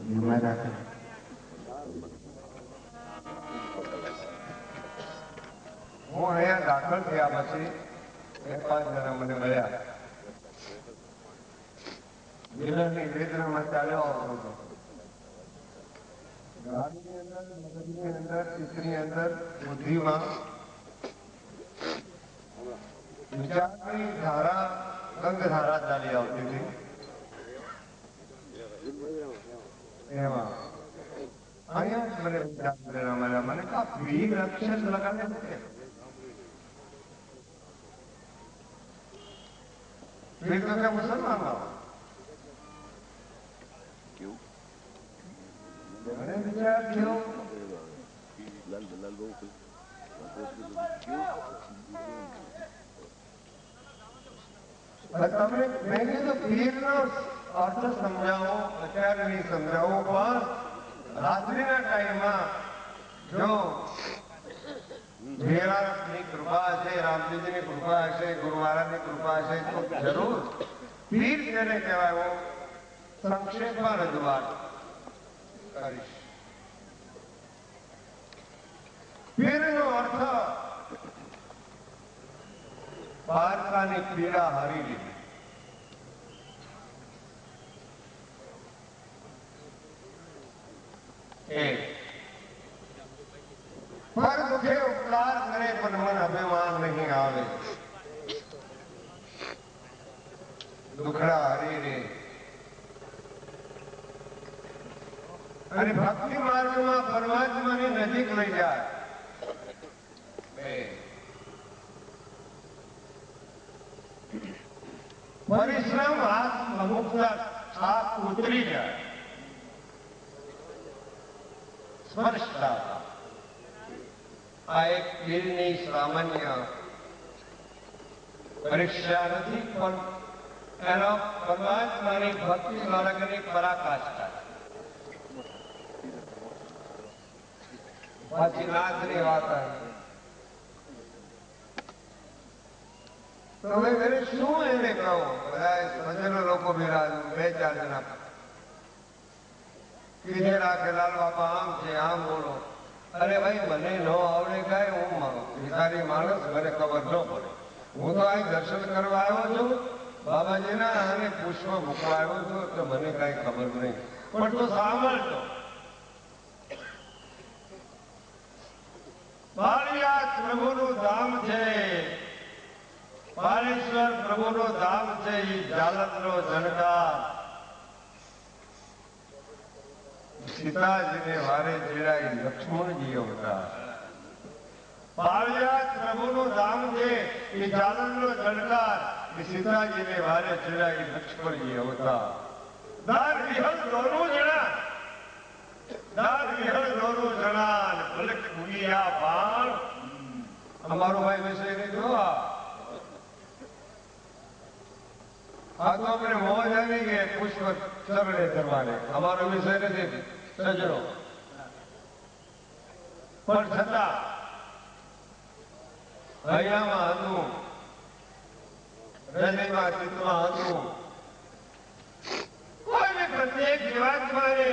હું અહીંયા દાખલ થયા પછી 5 જણા મને મળ્યા. મિલનની વેદનામાં ચાલ્યો આવતો હતો. ગાડીની અંદર, મગજની અંદર, ચિત્તની અંદર, બુદ્ધિમાં વિચારની ધારા, ગંગધારા ચાલી આવતી હતી. એમાં અહીંયા જ મને વિચાર કરેલા મળ્યા. મને કા વીર અક્ષર લગાડે છે. વીર તો કે મુસલમાન મને વિચાર થયો તમને મેં કીધું પીરનો અર્થ સમજાવો, અત્યારે નહીં સમજાવો, પણ રાત્રિના ટાઈમમાં જો ભેળાની કૃપા હશે, રામજીની કૃપા હશે, ગુરુ મહારાજની કૃપા હશે તો જરૂર પીર જેને કહેવાય સંક્ષેપમાં રજૂઆત કરીશ. પીરનો અર્થ પારકાની પીડા હરી લીધી. પર દુખે ઉપકાર કરે પણ મન અભિમાન નહીં આવે. દુખડા હરી રે અને ભક્તિ માર્ગમાં પરમાત્માની નજીક લઈ જાય. પરિશ્રમ હાથ ઉતરી જાય. સ્પર્શતા આ એક પીરની સામાન્ય પરીક્ષા નથી, પણ એનો પરમાત્માની ભક્તિ માર્ગની પરાકાષ્ઠા. પછી નાથની વાત આવી તો હવે મેરે શું એને કહું? બધા સજ્જનો લોકો બિરાજ 2-4 જણા કીધે રાખે લાલ બાપા આમ છે, આમ બોલો. અરે ભાઈ મને ન આવડે કાંઈ, હું ભિખારી માણસ, મને ખબર ન પડે. હું તો અહીં દર્શન કરવા આવ્યો છું બાબાજીના અને પુષ્પ મૂકવા આવ્યો છું, તો મને કાંઈ ખબર નહીં. પણ તો સાંભળતો પાળિયાદ પ્રભુનું ધામ છે, પાળેશ્વર પ્રભુનું ધામ છે. એ જાલંધરો ઝણકાર સીતાજીને વારે ચેડાઈ લક્ષ્મણજી અવતાર. પાળિયાદ પ્રભુનું ધામ છે. એ જાલંધરો ઝણકાર સીતાજીને વારે ચેડાઈ લક્ષ્મણજી અવતાર. દાર વિહળ દોરું જણા, દાર વિહળ દોરું જણા, ભલક ભૂલિયા બાણ. અમારો ભાઈ વિષય જો આ તો આપણે મોજ આવી ગઈ પુષ્પ ચરણે કરવાને. અમારો વિષય નથી સજનો, પણ છતાં હૈયામાં હતું, હૃદયમાં ચિત્તમાં હતું. કોઈને પ્રત્યેક જીવાત્માને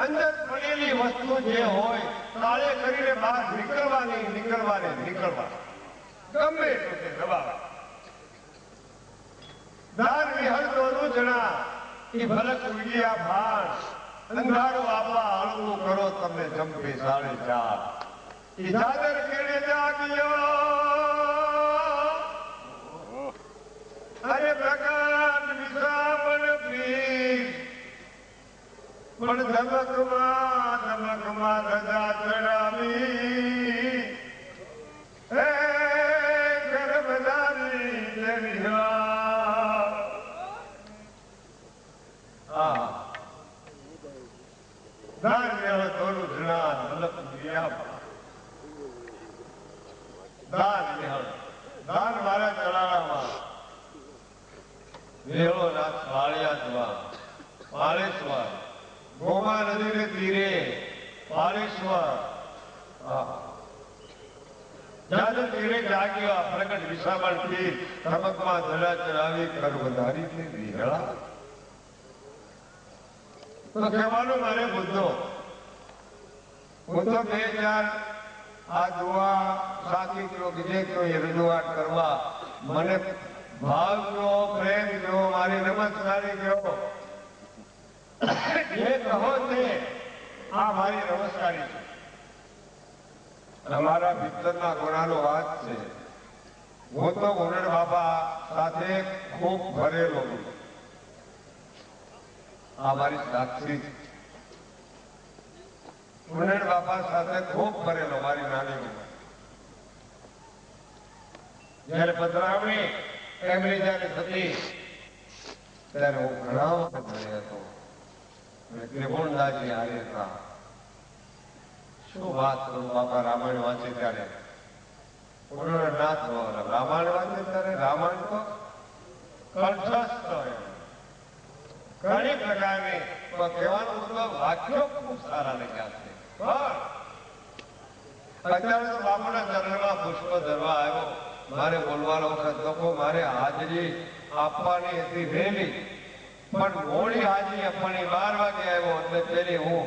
અંદર પડેલી વસ્તુ જે હોય તાળે કરીને બહાર નીકળવાની, નીકળવા ગમે તો તે દબાવે. દાર વિહળ દોરું જણા, એ ભલક ઉગ્યા ભાણ. અંધારો આપા હળવું કરો તમે જંપે 4:30. એ દાદર કેળે જાગ્યો, અરે પ્રકાશ વિસામણ પીર. પણ ધમકમાં ધજા ચડાવી, હે ગર્ભધારી જનિયા. દાન મેળો થોડું જણાન ભલક ગયા. દાન મેળો, દાન મારા ચલાણામાં મેળો નાથ પાળિયાદમાં, પાળેશ્વર ગોમા નદીને તીરે પાળેશ્વર. જાદર તીરે જાગ્યા પ્રગટ વિસામણ પીર. ધમકમાં ધજા ચડાવી કર વધારી વિહળા. તો કહેવાનું મારે બુદ્ધો હું તો 2000 આ દુઆ સાથી કયો બીજે કયો એ રજૂઆત કરવા મને ભાવ કયો પ્રેમ કયો મારી નમસ્કારી કયો જે કહો તે આ મારી નમસ્કારી છે. અમારા ભીતરના ગુનાનો વાત છે. હું તો ઉનડ બાબા સાથે ખૂબ ભરેલો છું. આ મારી સાક્ષી ઉનડ બાબા સાથે ખૂબ ભરેલો મારી નાની ઉંમર. જયારે પધરામણી એમની જયારે થતી ત્યારે હું ઘણા વખત ભણ્યો હતો. ત્રિભુવનદાસજી હારે હતા. શું વાત કરું બાપા, રામાયણ વાંચે ત્યારે નાથ રામાયણ વાંચે ત્યારે રામાયણ તો કંઠસ્થ હોય. ઘણી પ્રકારની કહેવાનો મતલબ વાક્યો ખૂબ સારા લખ્યા છે. પણ અત્યારે તો બાપુના ચરણમાં પુષ્પ ધરવા આવ્યો. મારે બોલવાનો વખત લોકો મારે હાજરી આપવાની હતી વહેલી, પણ મોડી હાજરી આપવાની 12 વાગે આવ્યો એટલે પેલી હું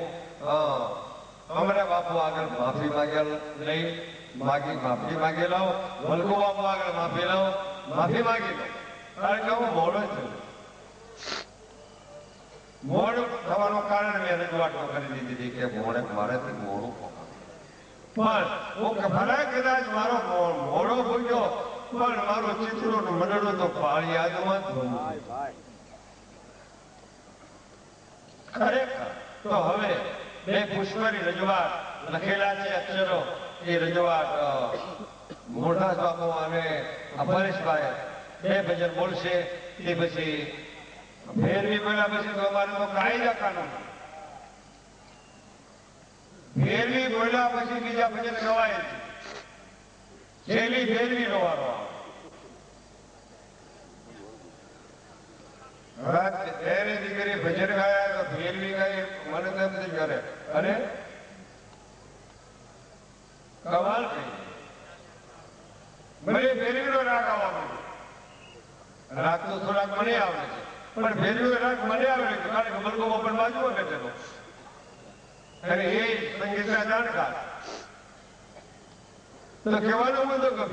અમારા બાપુ આગળ માફી માફી માગી લઉં. વલગુ બાપુ આગળ માફી લઉં, માફી માગી લઉં. કારણ કે હું મોડો છું. મોડું થવાનું કારણ મેં રજૂઆતો કરી દીધી કે મારેથી મોડું પણ હું ભલે કદાચ મારો મોડો ભૂગ્યો પણ મારો ચિત્રો મંડળો તો પાળી યાદમાં ખરેખર. તો હવે 2 પુષ્પની રજૂઆત લખેલા છે અક્ષરો. એ રજૂઆત મોઢાસ બાપુ અને પરેશભાઈ 2 ભજન બોલશે. તે પછી ફેરવી બોલ્યા પછી તો અમારે તો કાયદા કાનૂન. ફેરવી બોલ્યા પછી બીજા ભજન ગવાય છે. છેલ્લી ફેરવી નો વારો આવે. તેરી દીકરી ભજન ગાયા તો ફેરવી ગાય મને તો એમ કરે અરે કમાલ થઈ. મને ફેરવી નો રાગ આવવાનો. રાગ તો થોડાક મને આવે છે પણ ફેરવી રાગ મને આવે છે કારણ કે બલગો પણ બાજુ બેઠેલો અને એ સંગીતના જાણકાર. તો કહેવાનું બધું કે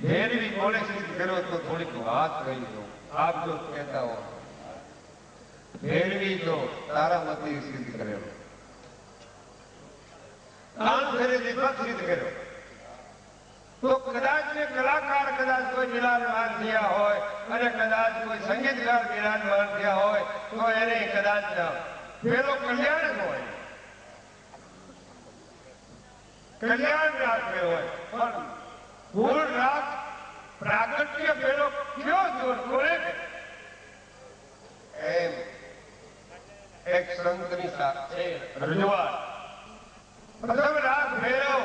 ફેરવી કોને સિદ્ધ કર્યો તો થોડીક વાત કહી દો. આપ જો કહેતા હો ફેરવી તો તારામતી સિદ્ધ કરેલો, કાન ફેરી દીપક સિદ્ધ કર્યો. તો કદાચ ને કલાકાર કદાચ કોઈ બિરાજમાન થયા હોય અને કદાચ કોઈ સંગીતકાર બિરાજમાન થયા હોય તો એને કદાચ પેલો કલ્યાણ જ હોય, કલ્યાણ રાગ પેલો હોય. પણ મૂળ રાગ પ્રાગટ્ય પેલો કયો જોર કોને એમ એક સંતની સાથે રજૂઆત. प्रथम राग भैरव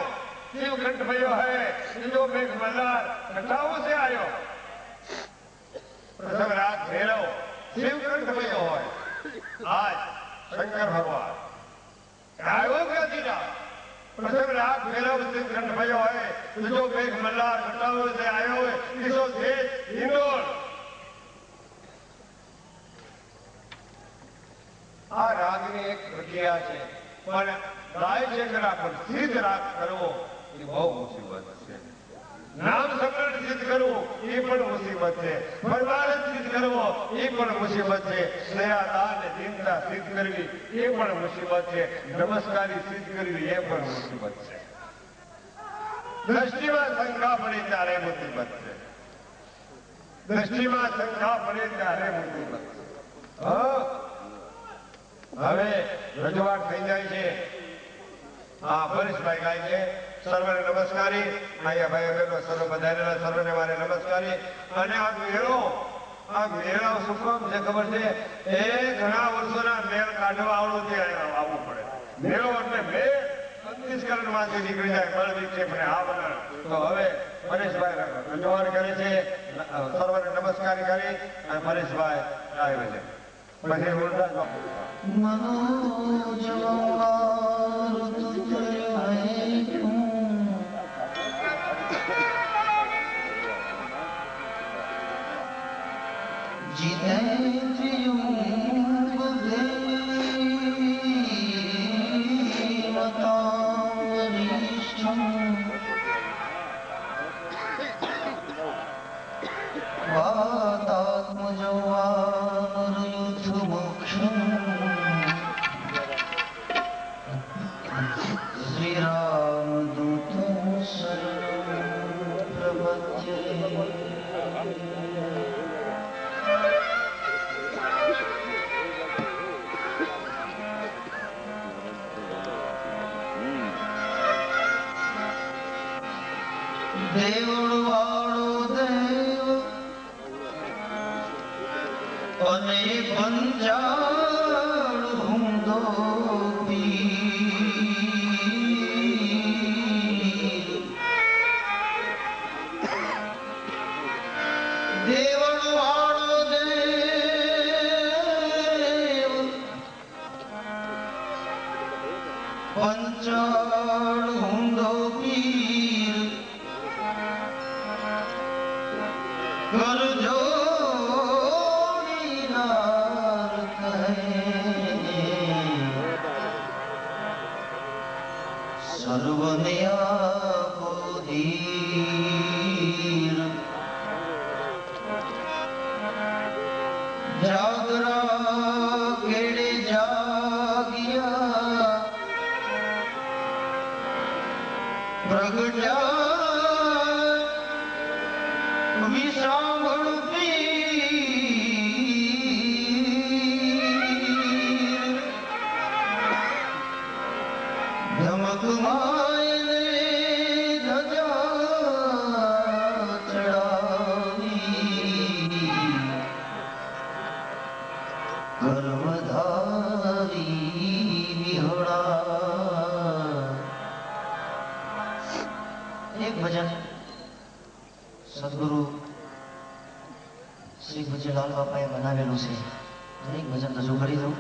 शिव कंठ भयो है, शिवो मेघ मल्हार कथाओं से आयो. प्रथम राग भैरव शिव कंठ भयो है. आज शंकर भगवान आयो क्या दीदा. प्रथम राग भैरव शिव कंठ भयो है, शिवो मेघ मल्हार कथाओं से आयो है. किसो देश हिंदोल. आ रागनी एक प्रक्रिया है પણ ગાય છે ખરા પણ સિદ્ધ રાગ કરવો એ બહુ મુસીબત છે. નામ સમરણ સિદ્ધ કરવું એ પણ મુસીબત છે. પરમાર્થ સિદ્ધ કરવો એ પણ મુસીબત છે. દયા દાન દીનતા સિદ્ધ કરવી એ પણ મુસીબત છે. નમસ્કારી સિદ્ધ કરવી એ પણ મુસીબત છે. દ્રષ્ટિમાં શંકા પડે ત્યારે મુસીબત છે. દ્રષ્ટિમાં શંકા પડે ત્યારે મુસીબત છે. હવે રજૂઆત થઈ જાય છે. હા પરેશભાઈ ગાય છે. સર્વને નમસ્કારી. અહીંયા ભાઈ બહેનો સર્વ પધારેલા સર્વને મારે નમસ્કારી. અને આ મેળો શું કામ છે ખબર છે? એ ઘણા વર્ષોના મેળ કાઢવા આવડું છે આવવું પડે. મેળો એટલે બે છત્તીસગઢમાંથી નીકળી જાય બળ વિક્ષેપ ને આ બધા. તો હવે પરેશભાઈ રજૂઆત કરે છે. સર્વને નમસ્કારી કરી અને પરેશભાઈ આવે છે. પછી મુરદાસ બાપુ जितेन्द्रियं बुद्धे श्री राम दूतों शरणं प्रपद्ये। દેવળવાળો દેવ અને પંજાળ હુંદો પીર. દેવળવાળો દેવ પંચાળ હુંદો પીર. કરજો દીનાર કહે સર્વને આપો ધીર. જાગરા કેડે જાગ્યા પ્રગટ્યા વિસાંભળ પીર. ધમકમાયને ધજા ચડાવી કર્મધારી વિહળા. એક ભજન સદગુરુ શ્રી ગુજરલાલ બાપાએ બનાવેલું છે. એક ભજન રજૂ કરી દઉં.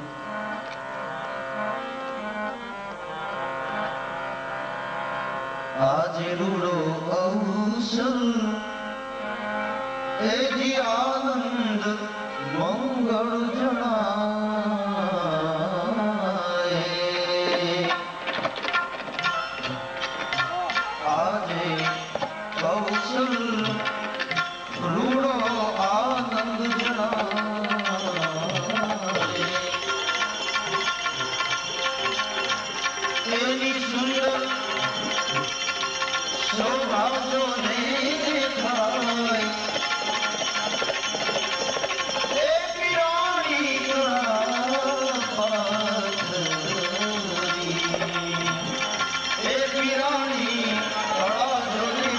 આજે રૂડો અવસર એજી આનંદ મંગળ જણાય. આજે અવસર રૂડો આનંદ જણાય. એની સુંદર શોભા ને દેખાય. એ પિરાણી પાથરી. એ પિરાણી જોને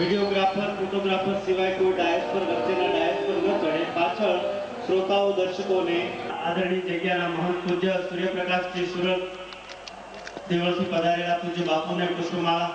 વિડીયોગ્રાફર ફોટોગ્રાફર સિવાય કોઈ ડાયસ પર વચ્ચેના ડાયસ પર ન ચડે. પાછળ શ્રોતાઓ દર્શકોને આદરણીય જગ્યાના મહંત પૂજ્ય સૂર્યપ્રકાશજી સુરત દેવળથી પધારેલા પૂજ્ય બાપુને પુષ્પમાળા.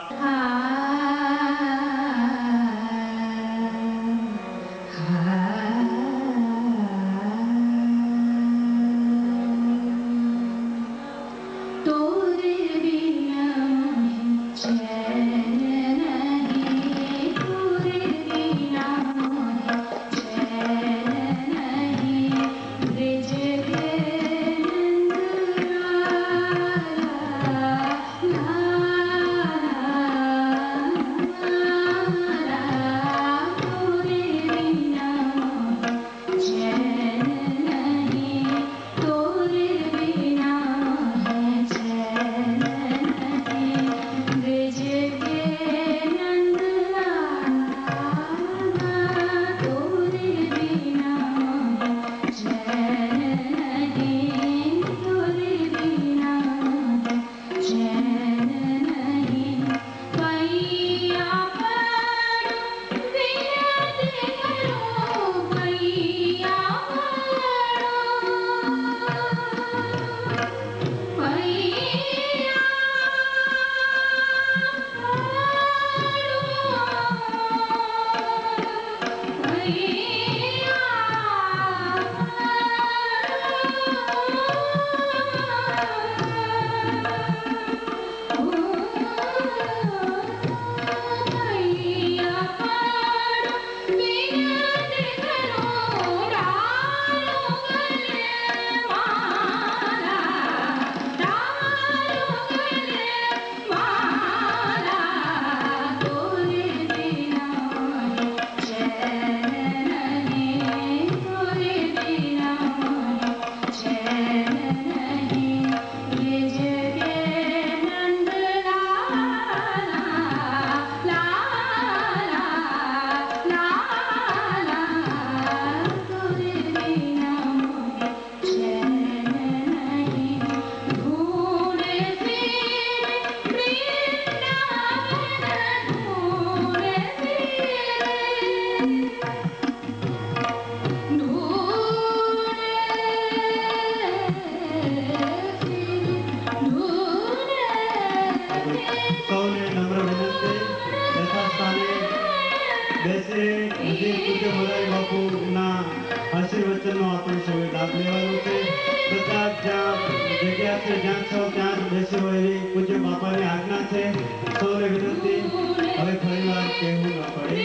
ભજનનો આપણે સૌએ લાભ લેવાનો છે. બધા જ્યાં જગ્યા છે જ્યાં સૌ ત્યાં જ બેસી હોય એવી પૂજ્ય બાપાની આજ્ઞા છે. સૌને વિનંતી, હવે ફરીવાર કહેવું ન પડે.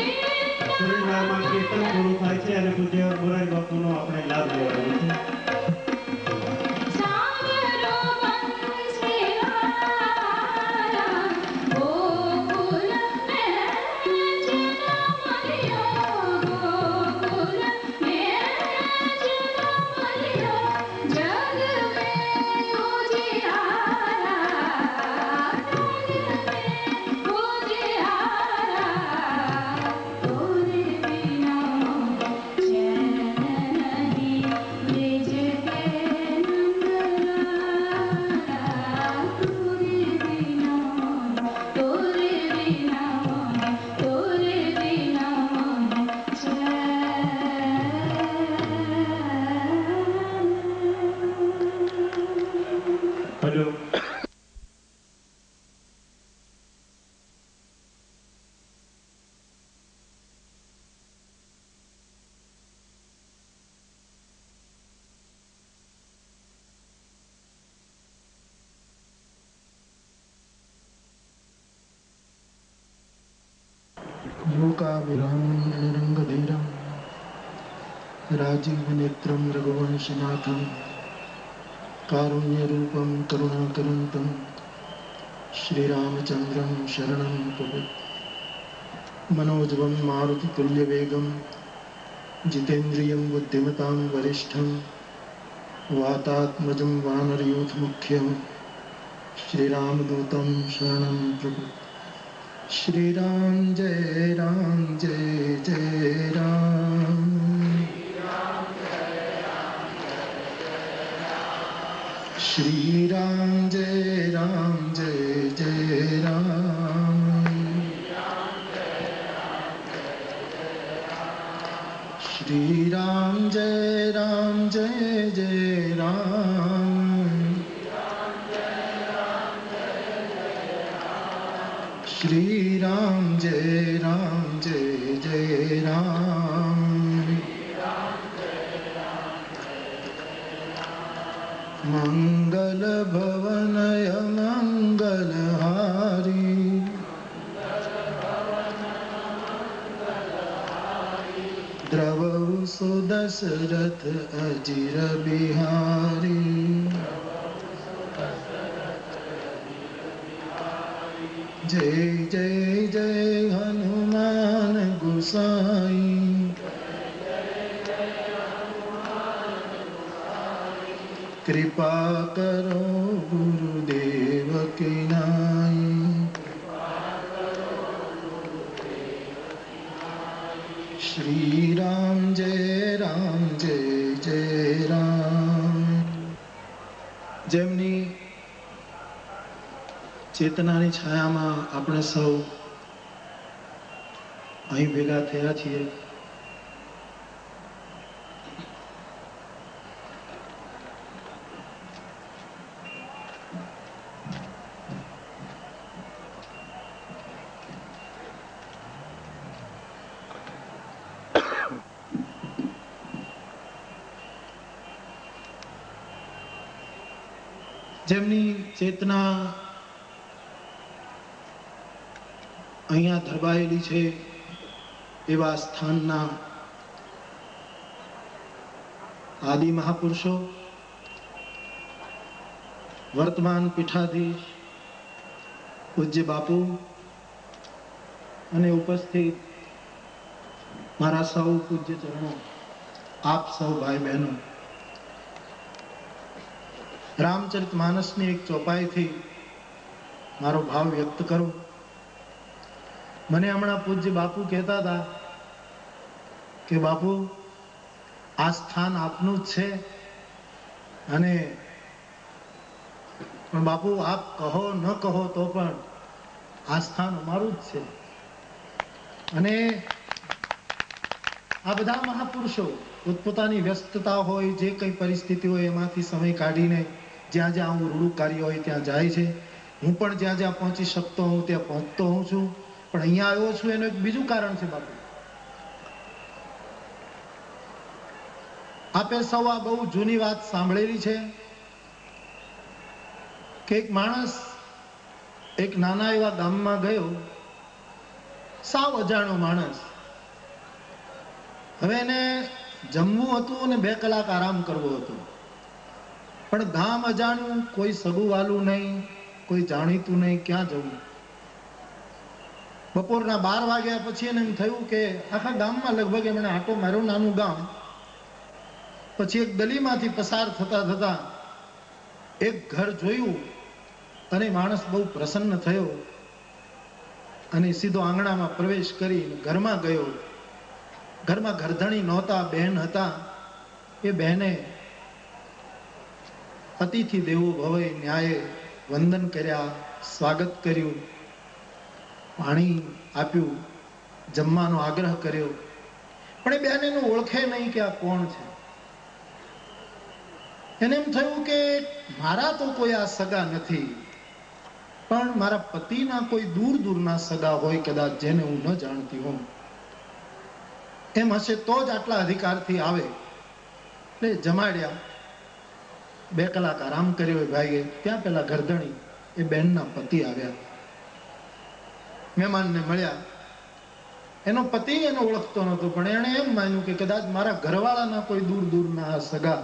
શરીરમાં કીર્તન પૂરું થાય છે અને પૂજ્ય મોરારી બાપુનો આપણે લાભ લેવાનો છે. लोकाभिरामं राजीवनेत्रं रघुवंशनाथं कारुण्यरूपं करुणाकरन्तं श्रीरामचन्द्रं शरणं प्रपद्ये. मनोजवं मारुतितुल्यवेगं जितेन्द्रियं बुद्धिमतां वरिष्ठं वातात्मजं वानरयूथमुख्यं श्रीरामदूतं शरणं प्रपद्ये. श्री राम जय जय राम. श्री राम जय जय राम. श्री राम जय जय राम. श्री राम जय जय राम. मंगल भवनय मंगलहारी द्रवहु सुदशरथ अजिर बिहारी. जय जय जय हनुमान गोसाई. कृपा करो गुरुदेव की नाई. श्री राम जय जय राम. જેમની ચેતનાની છાયામાં આપણે સૌ અહીં ભેગા થયા છીએ. જેમની ચેતના અહીંયા ધરબાયેલી છે એવા સ્થાનના આદિ મહાપુરુષો, વર્તમાન પીઠાધીશ પૂજ્ય બાપુ અને ઉપસ્થિત મારા સૌ પૂજ્ય ચરણો, આપ સૌ ભાઈ બહેનો, રામચરિત માનસની એક ચોપાઈથી મારો ભાવ વ્યક્ત કરું. મને હમણાં પૂજ્ય બાપુ કહેતા હતા કે બાપુ આ સ્થાન આપનું જ છે અને પણ બાપુ આપ કહો ન કહો તો પણ આ સ્થાન અમારું જ છે. અને આ બધા મહાપુરુષો પોતપોતાની વ્યસ્તતા હોય, જે કઈ પરિસ્થિતિ હોય એમાંથી સમય કાઢીને જ્યાં જ્યાં હું રૂડું કાર્ય હોય ત્યાં જાય છે. હું પણ જ્યાં જ્યાં પહોંચી શકતો હું ત્યાં પહોંચતો હોઉં છું. પણ અહીંયા આવ્યો છું એનું એક બીજું કારણ છે બાપુ. આપે સૌ આ બહુ જૂની વાત સાંભળેલી છે કે એક માણસ એક નાના એવા ગામમાં ગયો, સાવ અજાણ્યો માણસ. હવે એને જમવું હતું અને 2 કલાક આરામ કરવો હતો, પણ ગામ અજાણ્યું, કોઈ સગું વાલું નહીં, કોઈ જાણીતું નહીં, ક્યાં જવું? બપોરના 12 વાગ્યા પછી એને એમ થયું કે આખા ગામમાં લગભગ એમણે આટો માર્યો, નાનું ગામ. પછી એક ગલીમાંથી પસાર થતા થતા એક ઘર જોયું અને માણસ બહુ પ્રસન્ન થયો અને સીધો આંગણામાં પ્રવેશ કરી ઘરમાં ગયો. ઘરમાં ઘરધણી નહોતા, બહેન હતા. એ બહેને અતિથિ દેવો ભવ ન્યાયે વંદન કર્યા, સ્વાગત કર્યું, પાણી આપ્યું, જમવાનો આગ્રહ કર્યો. પણ એ બહેન એનું ઓળખે નહીં કે આ કોણ છે. એને એમ થયું કે મારા તો કોઈ આ સગા નથી, પણ મારા પતિના કોઈ દૂર દૂરના સગા હોય કદાચ, જેને હું ન જાણતી હોઉં. એમ હશે તો જ આટલા અધિકારથી આવે. એટલે જમાડ્યા, 2 કલાક આરામ કર્યો ભાઈએ. ત્યાં પેલા ઘરધણી એ બહેનના પતિ આવ્યા, મહેમાનને મળ્યા. એનો પતિ એને ઓળખતો નહોતો, પણ એણે એમ માન્યું કે કદાચ મારા ઘરવાળાના કોઈ દૂર દૂરના સગા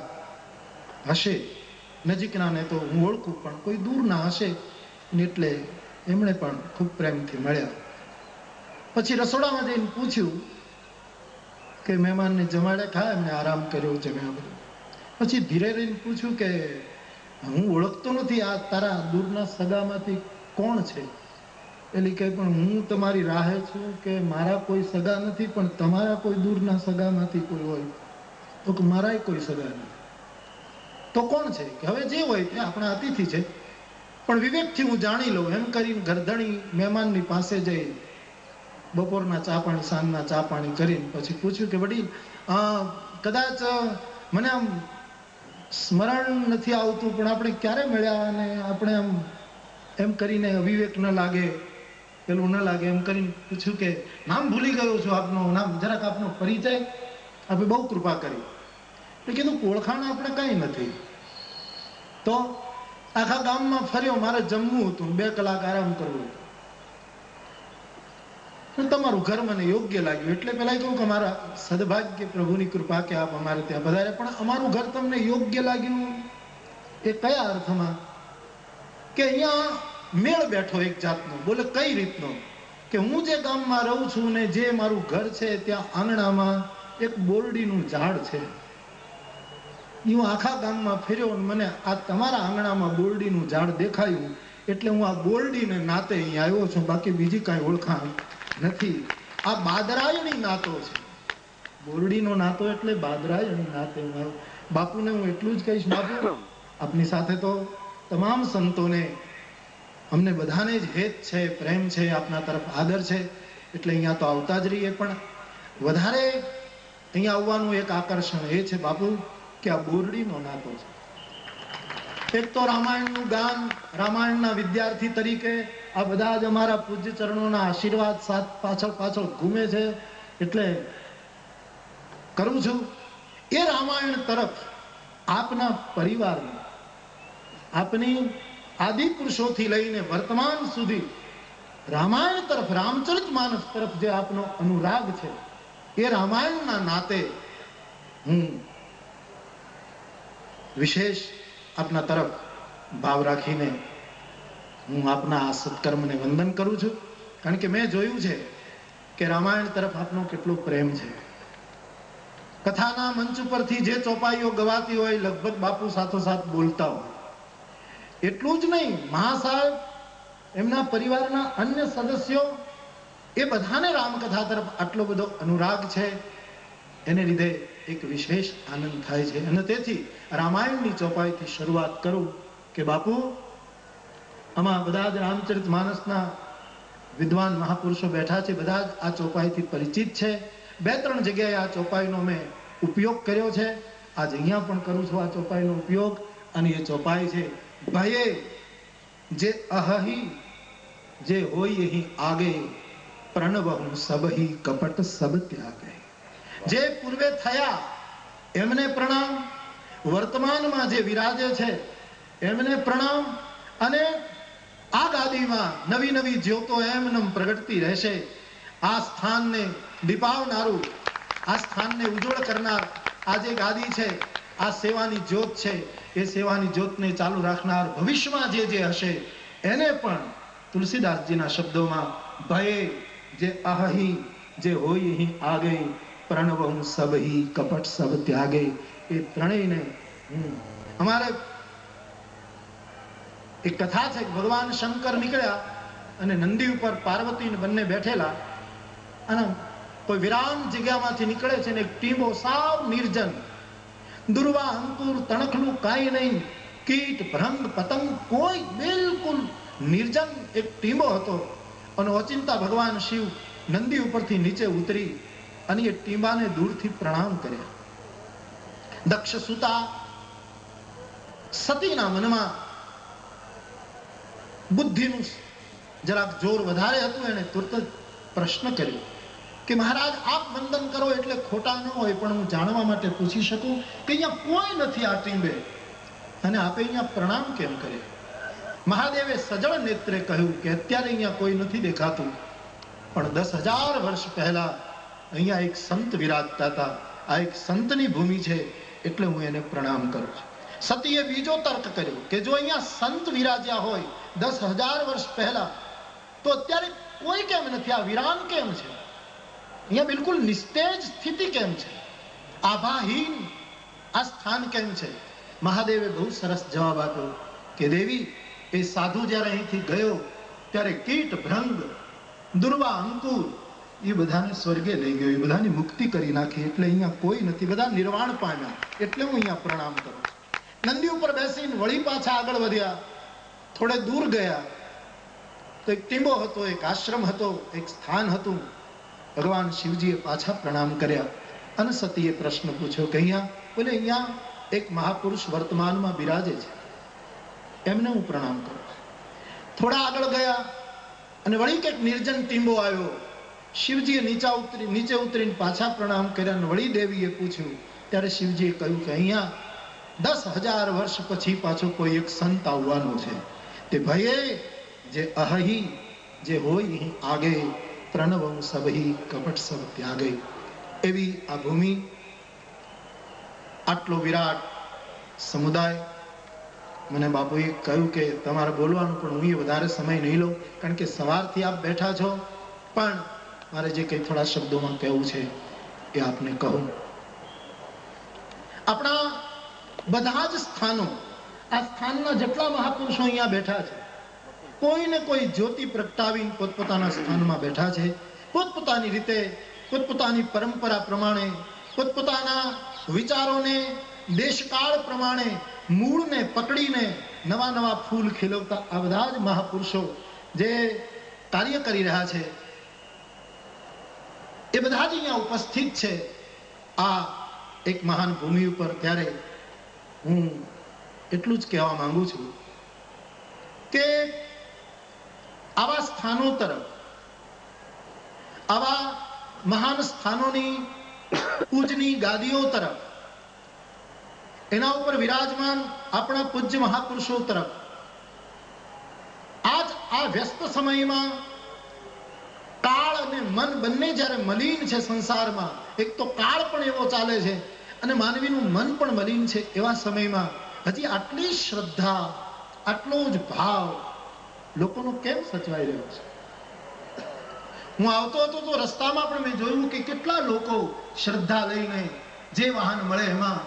હશે. નજીકના ને તો હું ઓળખું, પણ કોઈ દૂરના હશે. એટલે એમણે પણ ખૂબ પ્રેમથી મળ્યા. પછી રસોડામાં જઈને પૂછ્યું કે મહેમાનને જમાડે, ખા, એમને આરામ કર્યો, જમ્યા બધું. પછી ધીરે રહીને પૂછ્યું કે હું ઓળખતો નથી, આ તારા દૂરના સગામાંથી કોણ છે? એટલે કે પણ હું તમારી રાહે છું કે મારા કોઈ સગા નથી, પણ તમારા કોઈ દૂરના સગામાંથી કોઈ હોય તો? કે મારાય કોઈ સગા નથી. તો કોણ છે? કે હવે જે હોય તે આપણા અતિથિ છે, પણ વિવેકથી હું જાણી લઉં. એમ કરીને ઘરધણી મહેમાનની પાસે જઈ બપોરના ચા પાણી, સાંજના ચા પાણી કરીને પછી પૂછ્યું કે વડીલ, કદાચ મને આમ સ્મરણ નથી આવતું, પણ આપણે ક્યારે મળ્યા અને આપણે આમ એમ કરીને અવિવેક ન લાગે, પેલું ન લાગે, એમ કરીને પૂછ્યું કે નામ ભૂલી ગયો છું આપનું, નામ જરાક આપનો પરિચય આપે, બહુ કૃપા કરી. એટલે કીધું ઓળખાણ આપણે કઈ નથી. તો આખા ગામમાં ફર્યો, મારે જમવું હતું, 2 કલાક આરામ કરવો હતો, તમારું ઘર મને યોગ્ય લાગ્યું, એટલે પેલા કહું કે મારા સદભાગ્ય, પ્રભુની કૃપા કે આપ અમારે ત્યાં પધારે. પણ અમારું ઘર તમને યોગ્ય લાગ્યું એ કયા અર્થમાં? કે અહીંયા મેળ બેઠો એક જાતનો. બોલે કઈ રીતનો? કે હું જે ગામમાં રહું છું ને જે મારું ઘર છે, ત્યાં આંગણામાં એક બોરડીનું ઝાડ છે. હું આખા ગામમાં ફર્યો અને મને આ તમારા આંગણામાં બોરડીનું ઝાડ દેખાયું, એટલે હું આ બોરડીને નાતે અહીં આવ્યો છું, બાકી બીજી કાંઈ ઓળખાણ નથી. આ બાદરાયણી નાતો છે. બોરડીનો નાતો એટલે બાદરાયણી નાતે. બાપુને હું એટલું જ કહીશ, બાપુ આપની સાથે તો તમામ સંતોને, અમને બધાને જ હેત છે, પ્રેમ છે, આપના તરફ આદર છે, એટલે અહીંયા તો આવતા જ રહીએ. પણ વધારે અહીંયા આવવાનું એક આકર્ષણ એ છે બાપુ કે આ બોરડીનો નાતો છે. એક તો રામાયણનું ગાન, રામાયણના વિદ્યાર્થી તરીકે આ બધા જ અમારા પૂજ્ય ચરણોના આશીર્વાદ સાથ પાછળ પાછળ ઘૂમે છે, એટલે કરું છું. એ રામાયણ તરફ આપના પરિવારને, આપની આદિ પુરુષોથી લઈને વર્તમાન સુધી રામાયણ તરફ, રામચરિત માનસ તરફ જે આપનો અનુરાગ છે, એ રામાયણના નાતે હું વિશેષ આપના તરફ ભાવ રાખીને હું આપના આ સત્કર્મને વંદન કરું છું. કારણ કે મેં જોયું છે કે રામાયણ તરફ આપનો કેટલો પ્રેમ છે. કથાના મંચ ઉપરથી જે ચોપાઈઓ ગવાતી હોય, લગભગ બાપુ સાથોસાથ બોલતા હોય. એટલું જ નહીં, મહાસાહેબ, એમના પરિવારના અન્ય સદસ્યો, એ બધાને રામકથા તરફ આટલો બધો અનુરાગ છે. એને લીધે એક વિશેષ આનંદ થાય છે. અને તેથી રામાયણની ચોપાઈથી શરૂઆત કરું કે બાપુ, આમાં બધા જ રામચરિત માનસના વિદ્વાન મહાપુરુષો બેઠા છે, બધા જ આ ચોપાઈથી પરિચિત છે. 2-3 જગ્યાએ આ ચોપાઈનો મેં ઉપયોગ કર્યો છે. આજ અહીંયા પણ કરું છું આ ચોપાઈનો ઉપયોગ. અને એ ચોપાઈ છે, ભયે જે અહહી જે હોય અહીં આગે, પ્રણવહું સબહી કપટ સબ ત્યાગે. જે પૂર્વે થયા એમને પ્રણામ, વર્તમાનમાં જે વિરાજે છે એમને પ્રણામ, અને આ ગાદીમાં નવી નવી જ્યોતો એમને પ્રગટતી રહેશે. આ સ્થાનને દીપાવનારું, આ સ્થાનને ઉજ્જવળ કરનાર આ જે ગાદી છે, આ સેવાની જ્યોત છે, એ સેવાની જ્યોતને ચાલુ રાખનાર ભવિષ્યમાં જે જે હશે એને પણ તુલસીદાસજીના શબ્દોમાં ભયે જે અહહી જે હોય અહીં આગે પ્રણવમ સબહી કપટ સબ ત્યાગે, એ ત્રણેયને અમારે એક કથા છે કે ભગવાન શંકર નીકળ્યા અને નંદી ઉપર પાર્વતી બંને બેઠેલા, અને કોઈ વિરામ જગ્યામાંથી નીકળે છે ને એક ટીંબો સાવ નિર્જન, દુર્વા અંકુર તણખલું કાંઈ નહીં, કીટ ભ્રંગ પતંગ કોઈ બિલકુલ નિર્જન એક ટીંબો હતો. અને ઓચિંતા ભગવાન શિવ નંદી ઉપરથી નીચે ઉતરી અને એ ટીંબાને દૂરથી પ્રણામ કર્યા. દક્ષ સુતા સતીના મનમાં બુદ્ધિનું જરાક જોર વધારે હતું. એને તુરત જ પ્રશ્ન કર્યો કે મહારાજ આપ વંદન કરો એટલે ખોટા ન હોય, પણ હું જાણવા માટે પૂછી શકું કે અહીંયા કોઈ નથી આ ટીંબે, અને આપે અહીંયા પ્રણામ કેમ કરે? મહાદેવે સજળ નેત્રે કહ્યું કે અત્યારે અહીંયા કોઈ નથી દેખાતું, પણ 10,000 વર્ષ પહેલા અહીંયા એક સંત વિરાજતા હતા. આ એક સંતની ભૂમિ છે એટલે હું એને પ્રણામ કરું છું. સતીએ બીજો તર્ક કર્યો કે જો અહીંયા સંત વિરાજ્યા હોય 10,000 વર્ષ પહેલા, તો અત્યારે કોઈ કેમ નથી? આ વિરાન કેમ છે? અહીંયા બિલકુલ નિસ્તેજ સ્થિતિ કેમ છે? આભાહીન આ સ્થાન કેમ છે? મહાદેવે બહુ સરસ જવાબ આપ્યો કે દેવી, એ સાધુ જ્યારે અહીંથી ગયો ત્યારે કીટ ભ્રંગ દુર્વા અંકુર એ બધાને સ્વર્ગે લઈ ગયો, એ બધાની મુક્તિ કરી નાખી, એટલે અહીંયા કોઈ નથી, બધા નિર્વાણ પામ્યા, એટલે હું અહીંયા પ્રણામ કરું. નંદી ઉપર બેસીને વળી પાછા આગળ વધ્યા, થોડે દૂર ગયા તો એક ટીંબો હતો, એક આશ્રમ હતો, એક સ્થાન હતું. ભગવાન શિવજીએ પાછા પ્રણામ કર્યા અને સતીએ પ્રશ્ન પૂછ્યો કે અહીંયા, બોલે અહીંયા એક મહાપુરુષ વર્તમાનમાં બિરાજે છે, એમને હું પ્રણામ કરું. થોડા આગળ ગયા અને વળી કંઈક નિર્જન ટીંબો આવ્યો. શિવજીએ નીચે ઉતરીને પાછા પ્રણામ કર્યા અને વળી દેવીએ પૂછ્યું. ત્યારે શિવજીએ કહ્યું કે અહીંયા 10,000 વર્ષ પછી પાછો કોઈ એક સંત આવવાનો છે, તે ભયે જે અહહી જે હોય અહીં આગે પ્રણવમ સબહી કપટ સબ ત્યાગે. એવી આ ભૂમિ, આટલો વિરાટ સમુદાય. મને બાપુએ કહ્યું કે તમારે બોલવાનું, પણ હું વધારે સમય નહીં લઉં, કારણ કે સવારથી આપ બેઠા છો, પણ મારે જે કંઈ થોડા શબ્દોમાં કહેવું છે એ આપને કહું. આપણા બધા જ સ્થાનો, આ સ્થાનના જેટલા મહાપુરુષો અહીંયા બેઠા છે, કોઈને કોઈ જ્યોતિ પ્રગટાવીને પોતપોતાના સ્થાનમાં બેઠા છે. પોતપોતાની રીતે, પોતપોતાની પરંપરા પ્રમાણે, પોતપોતાના વિચારોને દેશકાળ પ્રમાણે મૂળને પકડીને નવા નવા ફૂલ ખીલવતા આ બધા જ મહાપુરુષો જે કાર્ય કરી રહ્યા છે, એ બધા જ અહીંયા ઉપસ્થિત છે આ એક મહાન ભૂમિ ઉપર. ત્યારે હું એટલું જ કહેવા માંગુ છું કે આવા સ્થાનો તરફ, આવા મહાન સ્થાનોની પૂજની ગાદીઓ તરફ, એના ઉપર વિરાજમાન આપણા પૂજ્ય મહાપુરુષો તરફ આજ આ વ્યસ્ત સમયમાં કાળ અને મન બંને જ્યારે મલિન છે સંસારમાં, એક તો કાળ પણ એવો ચાલે છે અને માનવીનું મન પણ મલિન છે, એવા સમયમાં હજી આટલી શ્રદ્ધા, આટલો જ ભાવ લોકોનો કેમ સચવાઈ રહ્યો છે? હું આવતો હતો તો રસ્તામાં પણ મેં જોયું કે કેટલા લોકો શ્રદ્ધા લઈને જે વાહન મળે એમાં,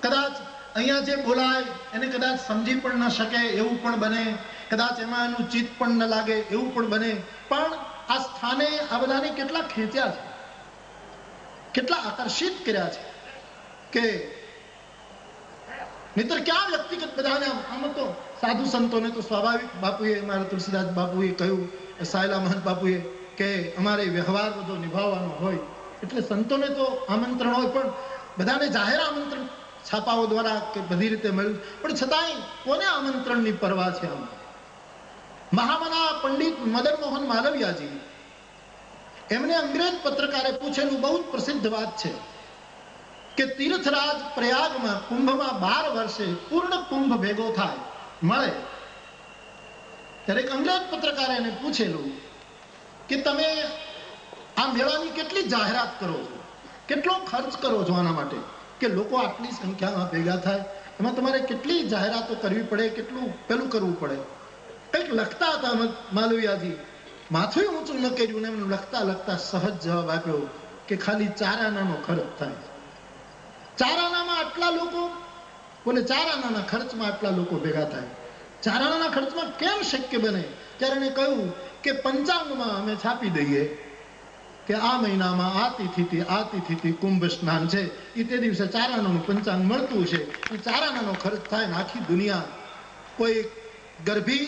કદાચ અહીંયા જે બોલાય એને કદાચ સમજી પણ ન શકે એવું પણ બને, કદાચ એમાં એનું ચિત્ત પણ ન લાગે એવું પણ બને, પણ આ સ્થાને આ બધાને કેટલા ખેંચ્યા છે, કેટલા આકર્ષિત કર્યા છે કે નહીતર ક્યાં વ્યક્તિગત બધાને. આમ તો સાધુ સંતોને તો સ્વાભાવિક, બાપુએ, મારા તુલસીદાસ બાપુએ કહ્યું, સાયલા મહંત બાપુએ, કે અમારે વ્યવહાર બધો નિભાવવાનો હોય એટલે સંતોને તો આમંત્રણ હોય, પણ બધાને જાહેર આમંત્રણ છાપાઓ દ્વારા કે બધી રીતે મળ્યું, પણ છતાંય કોને આમંત્રણની પરવા છે? આમ મહામના પંડિત મદન મોહન માલવિયાજી, એમને અંગ્રેજ પત્રકારે પૂછેલું બહુ જ પ્રસિદ્ધ વાત છે કે તીર્થરાજ પ્રયાગમાં કુંભમાં 12 વર્ષે પૂર્ણ કુંભ ભેગો થાય મળે ત્યારે એક અંગ્રેજ પત્રકારે એને પૂછેલું કે તમે આ મેળાની કેટલી જાહેરાત કરો છો, કેટલો ખર્ચ કરો છો આના માટે કે લોકો આટલી સંખ્યામાં ભેગા થાય, એમાં તમારે કેટલી જાહેરાતો કરવી પડે, કેટલું પેલું કરવું પડે. કંઈક લખતા હતા માલવિયાજી, માથું ઊંચું ન કર્યું ને એમને લખતા લખતા સહજ જવાબ આપ્યો કે ખાલી 4 આનાનો ખર્ચ થાય. 4 આનામાં આટલા લોકો, બોલે 4 આનાના ખર્ચમાં આટલા લોકો ભેગા થાય. 4 આનાના ખર્ચમાં કેમ શક્ય બને? ત્યારે એને કહ્યું કે પંચાંગમાં અમે છાપી દઈએ કે આ મહિનામાં આ તિથિથી કુંભ સ્નાન છે, એ તે દિવસે 4 આનાનું પંચાંગ મળતું છે, એ 4 આનાનો ખર્ચ થાય ને આખી દુનિયા કોઈ ગર્ભી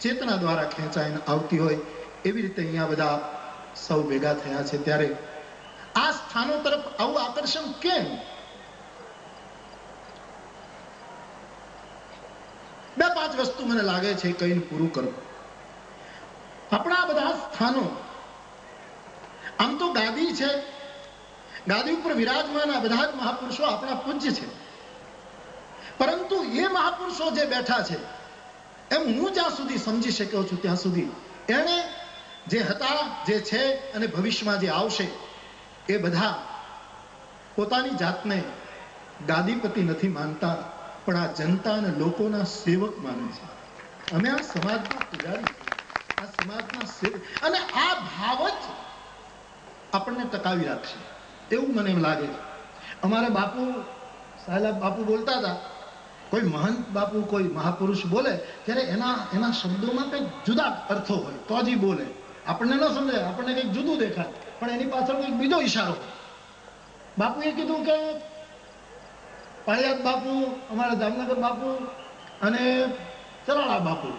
ચેતના દ્વારા ખેંચાઈને આવતી હોય એવી રીતે અહીંયા બધા સૌ ભેગા થયા છે. ત્યારે આ સ્થાનો તરફ આવું આકર્ષણ કેમ? 2-5 વસ્તુ મને લાગે છે કહીને પૂરું કરું. આપણા બધા સ્થાનો, આમ તો ગાદી છે, ગાદી ઉપર વિરાજમાન આ બધા જ મહાપુરુષો આપણા પૂજ્ય છે, પરંતુ એ મહાપુરુષો જે બેઠા છે એમ હું જ્યાં સુધી સમજી શક્યો છું ત્યાં સુધી એને જે હતા, જે છે અને ભવિષ્યમાં જે આવશે એ બધા પોતાની જાતને ગાદીપતિ નથી માનતા, પણ આ જનતા અને લોકોના સેવક માને છે. અમે આ સમાજના પૂજારી છીએ, આ સમાજના સેવક, અને આ ભાવ જ આપણને ટકાવી રાખશે એવું મને એમ લાગે છે. અમારે બાપુ સાહેબ બાપુ બોલતા હતા, કોઈ મહંત બાપુ કોઈ મહાપુરુષ બોલે ત્યારે એના શબ્દોમાં કંઈક જુદા અર્થો હોય તો જ બોલે, આપણને ન સમજાય, આપણને કંઈક જુદું દેખાય, પણ એની પાછળ કંઈક બીજો ઈશારો. બાપુએ કીધું કે પાળિયાદ બાપુ, અમારા જામનગર બાપુ અને ચરાળા બાપુ,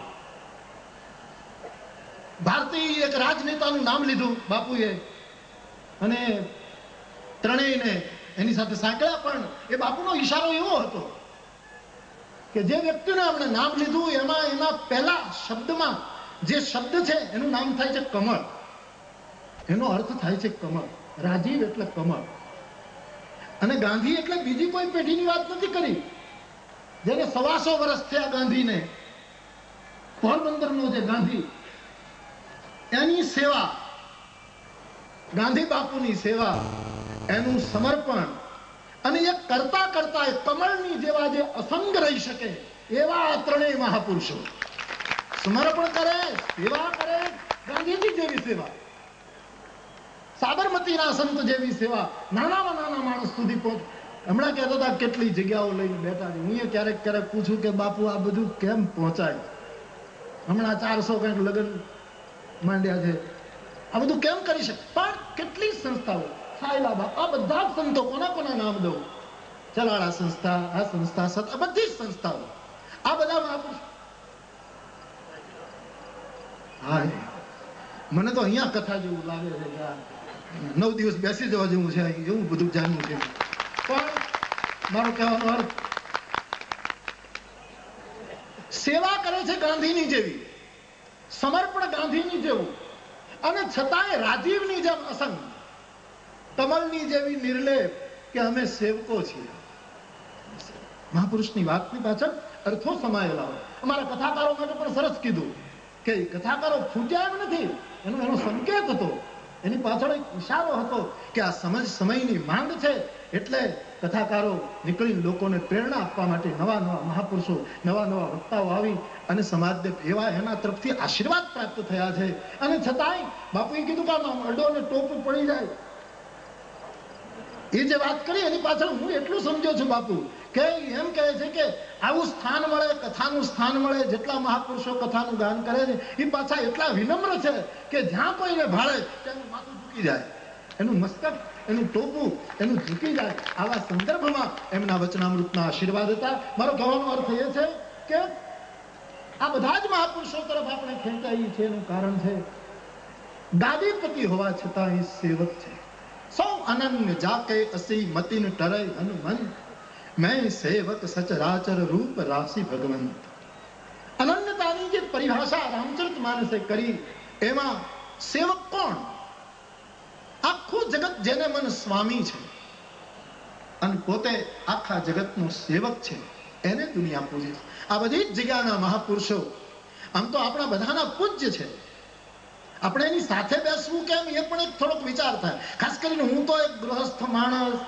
ભારતીય એક રાજનેતાનું નામ લીધું બાપુએ અને ત્રણેયને એની સાથે સાંકળ્યા, પણ એ બાપુનો ઈશારો એવો હતો કે જે વ્યક્તિને આપણે નામ લીધું એના પહેલા શબ્દમાં જે શબ્દ છે એનું નામ થાય છે કમળ, એનો અર્થ થાય છે કમળ. રાજીવ એટલે કમળ. અને ગાંધી એટલે બીજી કોઈ પેઢીની વાત નથી કરી, જેને 125 વર્ષ થયા ગાંધીને, પોરબંદરનો જે ગાંધી, એની સેવા, ગાંધી બાપુની સેવા, એનું સમર્પણ, અને એ કરતા કરતા એ કમળની જેવા જે અસંગ રહી શકે એવા આ ત્રણેય મહાપુરુષો સમર્પણ કરે, સેવા કરે, ગાંધીજી જેવી સેવા, સાબરમતીના સંત જેવી સેવા, નાનામાં નાના માણસ સુધી પહોંચ. હમણાં કહેતા હતા કેટલી જગ્યાઓ લઈને બેઠા છે. હું ક્યારેક ક્યારેક પૂછું કે બાપુ આ બધું કેમ પહોંચાય? હમણાં 400 કંઈક લગ્ન માંડ્યા છે, આ બધું કેમ કરી શકે? પણ કેટલી સંસ્થાઓ, સાયલાબા, આ બધા જ સંતો, કોના નામ દઉં, ચલાળા સંસ્થા, આ સંસ્થા, આ બધી જ સંસ્થાઓ, આ બધા મહાપુરુષ. હા, મને તો અહીંયા કથા જેવું લાગે છે કે 9 દિવસ બેસી જવા જેવું છે, એવું બધું જાણવું છે. પણ મારો કહેવાનો અર્થ, સેવા કરે છે ગાંધીની જેવી, સમર્પણ ગાંધીની જેવું, અને છતાંય રાજીવની જેમ અસંગ, કમલની જેવી નિર્લેપ કે અમે સેવકો છીએ. મહાપુરુષની વાતની પાછળ અર્થો સમાયેલા હોય. અમારા કથાકારો માટે પણ સરસ કીધું કે કથાકારો ફૂટ્યા એમ નથી, એનો સંકેત હતો, એની પાછળ એક ઈશારો હતો કે આ સમયની માંગ છે, એટલે કથાકારો નીકળી લોકોને પ્રેરણા આપવા માટે નવા મહાપુરુષો, નવા વક્તાઓ આવી અને સમાજને એવા એના તરફથી આશીર્વાદ પ્રાપ્ત થયા છે. અને છતાંય બાપુએ કીધું કે આમ અડો અને ટોપું પડી જાય, એ જે વાત કરી એની પાછળ હું એટલું સમજ્યો છું બાપુ કે એમ કહે છે કે આવું સ્થાન મળે, કથાનું સ્થાન મળે, જેટલા મહાપુરુષો કથાનું ગાન કરે છે એ પાછા એટલા વિનમ્ર છે કે જ્યાં કોઈને ભાળે તેનું માથું ઝૂકી જાય, એનું મસ્તક, એનું ટોપું એનું ઝૂકી જાય. આવા સંદર્ભમાં એમના વચનામૃતના આશીર્વાદ હતા. મારો કહેવાનો અર્થ એ છે કે આ બધા જ મહાપુરુષો તરફ આપણે ખેંચાઈએ છીએ એનું કારણ છે ગાદીપતિ હોવા છતાં એ સેવક છે. સૌ અનન્ય જાકે અસી મતિન ટરે હનુમંત, મેં સેવક સચરાચર રૂપ રાશિ ભગવંત. અનન્યતાની જે પરિભાષા રામચરિતમાનસે કરી એમાં સેવક કોણ? આખું જગત જેને મન સ્વામી છે અને પોતે આખા જગતનો સેવક છે, એને દુનિયા પૂજે છે. આ બધી જ જગ્યાના મહાપુરુષો આમ તો આપણા બધાના પૂજ્ય છે. આપણે એની સાથે બેસવું કેમ એ પણ એક થોડોક વિચાર થાય. ખાસ કરીને હું તો એક ગૃહસ્થ માણસ,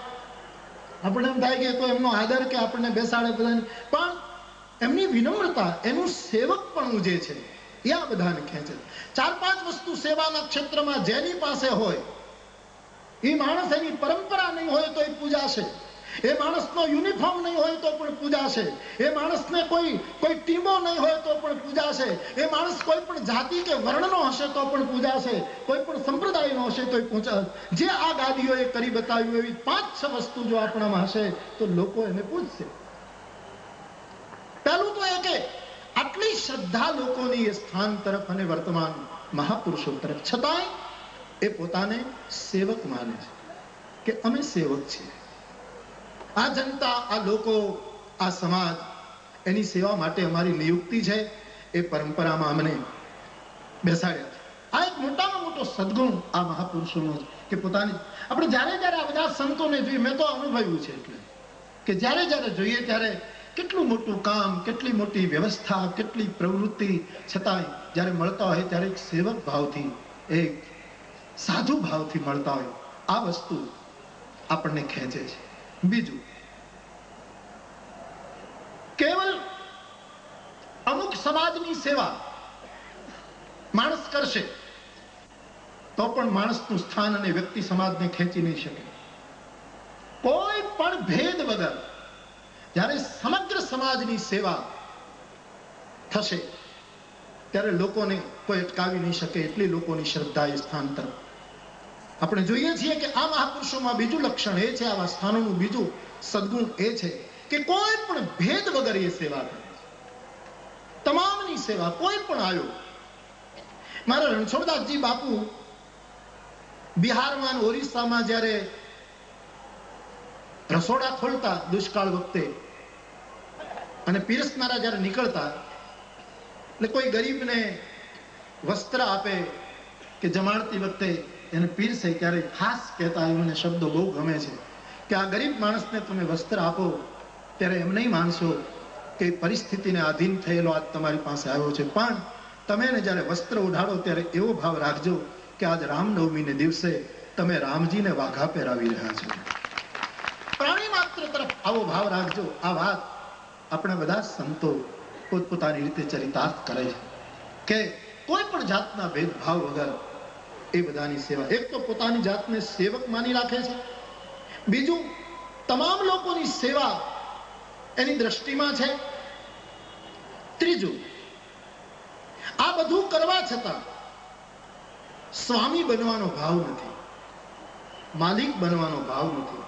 આપણે એમ થાય કે તો એમનો આદર કે આપણને બેસાડે બધાને, પણ એમની વિનમ્રતા, એનું સેવક પણ જે છે એ આ બધાને ખેંચે. 4-5 વસ્તુ સેવાના ક્ષેત્રમાં જેની પાસે હોય એ માણસ, એની પરંપરા નહીં હોય તો એ પૂજાશે, એ માણસનો યુનિફોર્મ નહીં હોય તો પણ પૂજાશે, એ માણસને કોઈ ટીમો નહીં હોય તો પણ પૂજાશે, એ માણસ કોઈ પણ જાતિ કે વર્ણનો હશે તો પણ પૂજાશે, કોઈ પણ સંપ્રદાયનો હશે તો પૂજાશે. જે આ ગાદીઓએ કરી બતાવ્યું એવી 5-6 વસ્તુ જો આપણામાં હશે તો લોકો એને પૂજશે. પહેલું તો એ કે આટલી શ્રદ્ધા લોકોની એ સ્થાન તરફ અને વર્તમાન મહાપુરુષો તરફ, છતાંય એ પોતાને સેવક માને છે કે અમે સેવક છીએ. આ જનતા, આ લોકો, આ સમાજ, એની સેવા માટે અમારી નિયુક્તિ છે. એ પરંપરામાં અમને બેસાડ્યા છે. આ એક મોટામાં મોટો સદગુણ આ મહાપુરુષોનો કે પોતાની, આપણે જ્યારે જ્યારે આ બધા સંતોને જોઈએ, મેં તો અનુભવ્યું છે એટલે કે જ્યારે જ્યારે જોઈએ ત્યારે કેટલું મોટું કામ, કેટલી મોટી વ્યવસ્થા, કેટલી પ્રવૃત્તિ, છતાંય જ્યારે મળતા હોય ત્યારે એક સેવક ભાવથી, એક સાધુ ભાવથી મળતા હોય. આ વસ્તુ આપણને ખેંચે છે. બીજું, કેવલ અમુક સમાજની સેવા માણસ કરશે તો પણ માણસનું સ્થાન અને વ્યક્તિ સમાજને ખેંચી નહીં શકે. કોઈ પણ ભેદ વગર જ્યારે સમગ્ર સમાજની સેવા થશે ત્યારે લોકોને કોઈ અટકાવી નહીં શકે. એટલી લોકોની શ્રદ્ધા એ સ્થાન તરફ. આપણે જોઈએ છીએ કે આ મહાપુરુષોમાં બીજું લક્ષણ એ છે, આવા સ્થાનોનું બીજું સદગુણ એ છે કે કોઈ પણ ભેદ વગર એ સેવા કરે. તમામની સેવા, કોઈ પણ આવ્યો. મારા રણછોડદાસજી બાપુ બિહારમાં, ઓરિસ્સામાં જ્યારે રસોડા ખોલતા દુષ્કાળ વખતે અને પીરસનારા જ્યારે નીકળતા, એટલે કોઈ ગરીબને વસ્ત્ર આપે કે જમાડતી વખતે એને પીરસે ત્યારે ખાસ કહેતા, મને શબ્દો બહુ ગમે છે કે આ ગરીબ માણસને તમે વસ્ત્ર આપો ત્યારે એમ નહીં માનશો કે પરિસ્થિતિને આધીન થયેલો આજ તમારી પાસે આવ્યો છે, પણ તમે એને જ્યારે વસ્ત્ર ઉઢાડો ત્યારે એવો ભાવ રાખજો કે આજ રામનવમીને દિવસે તમે રામજીને વાઘા પહેરાવી રહ્યા છો. પ્રાણી માત્ર તરફ આવો ભાવ રાખજો. આ વાત આપણે બધા સંતો પોતપોતાની રીતે ચરિતાર્થ કરે છે કે કોઈ પણ જાતના ભેદભાવ વગર એ બધાની સેવા. એક તો પોતાની જાતને સેવક માની રાખે છે, બીજું તમામ લોકોની સેવા એની દ્રષ્ટિમાં છે, ત્રીજું આ બધું કરવા છતાં સ્વામી બનવાનો ભાવ નથી, માલિક બનવાનો ભાવ નથી.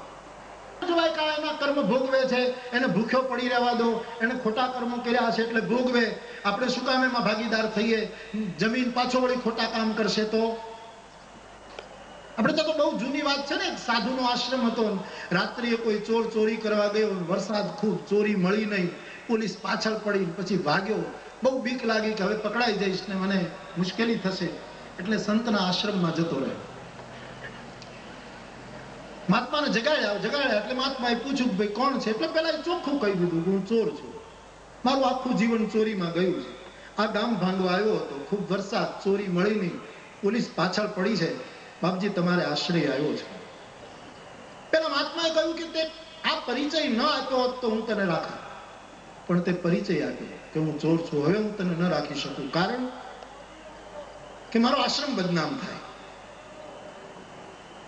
એના કર્મ ભોગવે છે, એને ભૂખ્યો પડી રહેવા દો, એને ખોટા કર્મો કર્યા છે એટલે ભોગવે. આપણે શું કામ એમાં ભાગીદાર થઈએ? જમીન પાછો વળી ખોટા કામ કરશે તો? આપણે તો બહુ જૂની વાત છે ને, એક સાધુનો આશ્રમ હતો, રાત્રિએ કોઈ ચોર ચોરી કરવા ગયો, વરસાદ ખૂબ, ચોરી મળી નહીં, પોલીસ પાછળ પડી, પછી ભાગ્યો. બહુ બીક લાગી કે હવે પકડાઈ જઈશ ને મને મુશ્કેલી થશે, એટલે સંતના આશ્રમમાં જતો રહ્યો. મહાત્માને જગાડ્યા એટલે મહાત્માએ પૂછ્યું ભાઈ કોણ છે? એટલે પેલા ચોખ્ખું કહી દીધું હું ચોર છું, મારું આખું જીવન ચોરીમાં ગયું છે, આ ગામ ભાંગવા આવ્યો હતો, ખૂબ વરસાદ, ચોરી મળી નહીં, પોલીસ પાછળ પડી છે, બાપજી તમારે આશ્રય આવ્યો છે. પેલા મહાત્માએ કહ્યું કે તે આ પરિચય ન આપ્યો હોત તો હું તને રાખા, પણ તે પરિચય આપ્યો કે હું ચોર છું, હવે હું તને ન રાખી શકું, કારણ કે મારો આશ્રમ બદનામ થાય.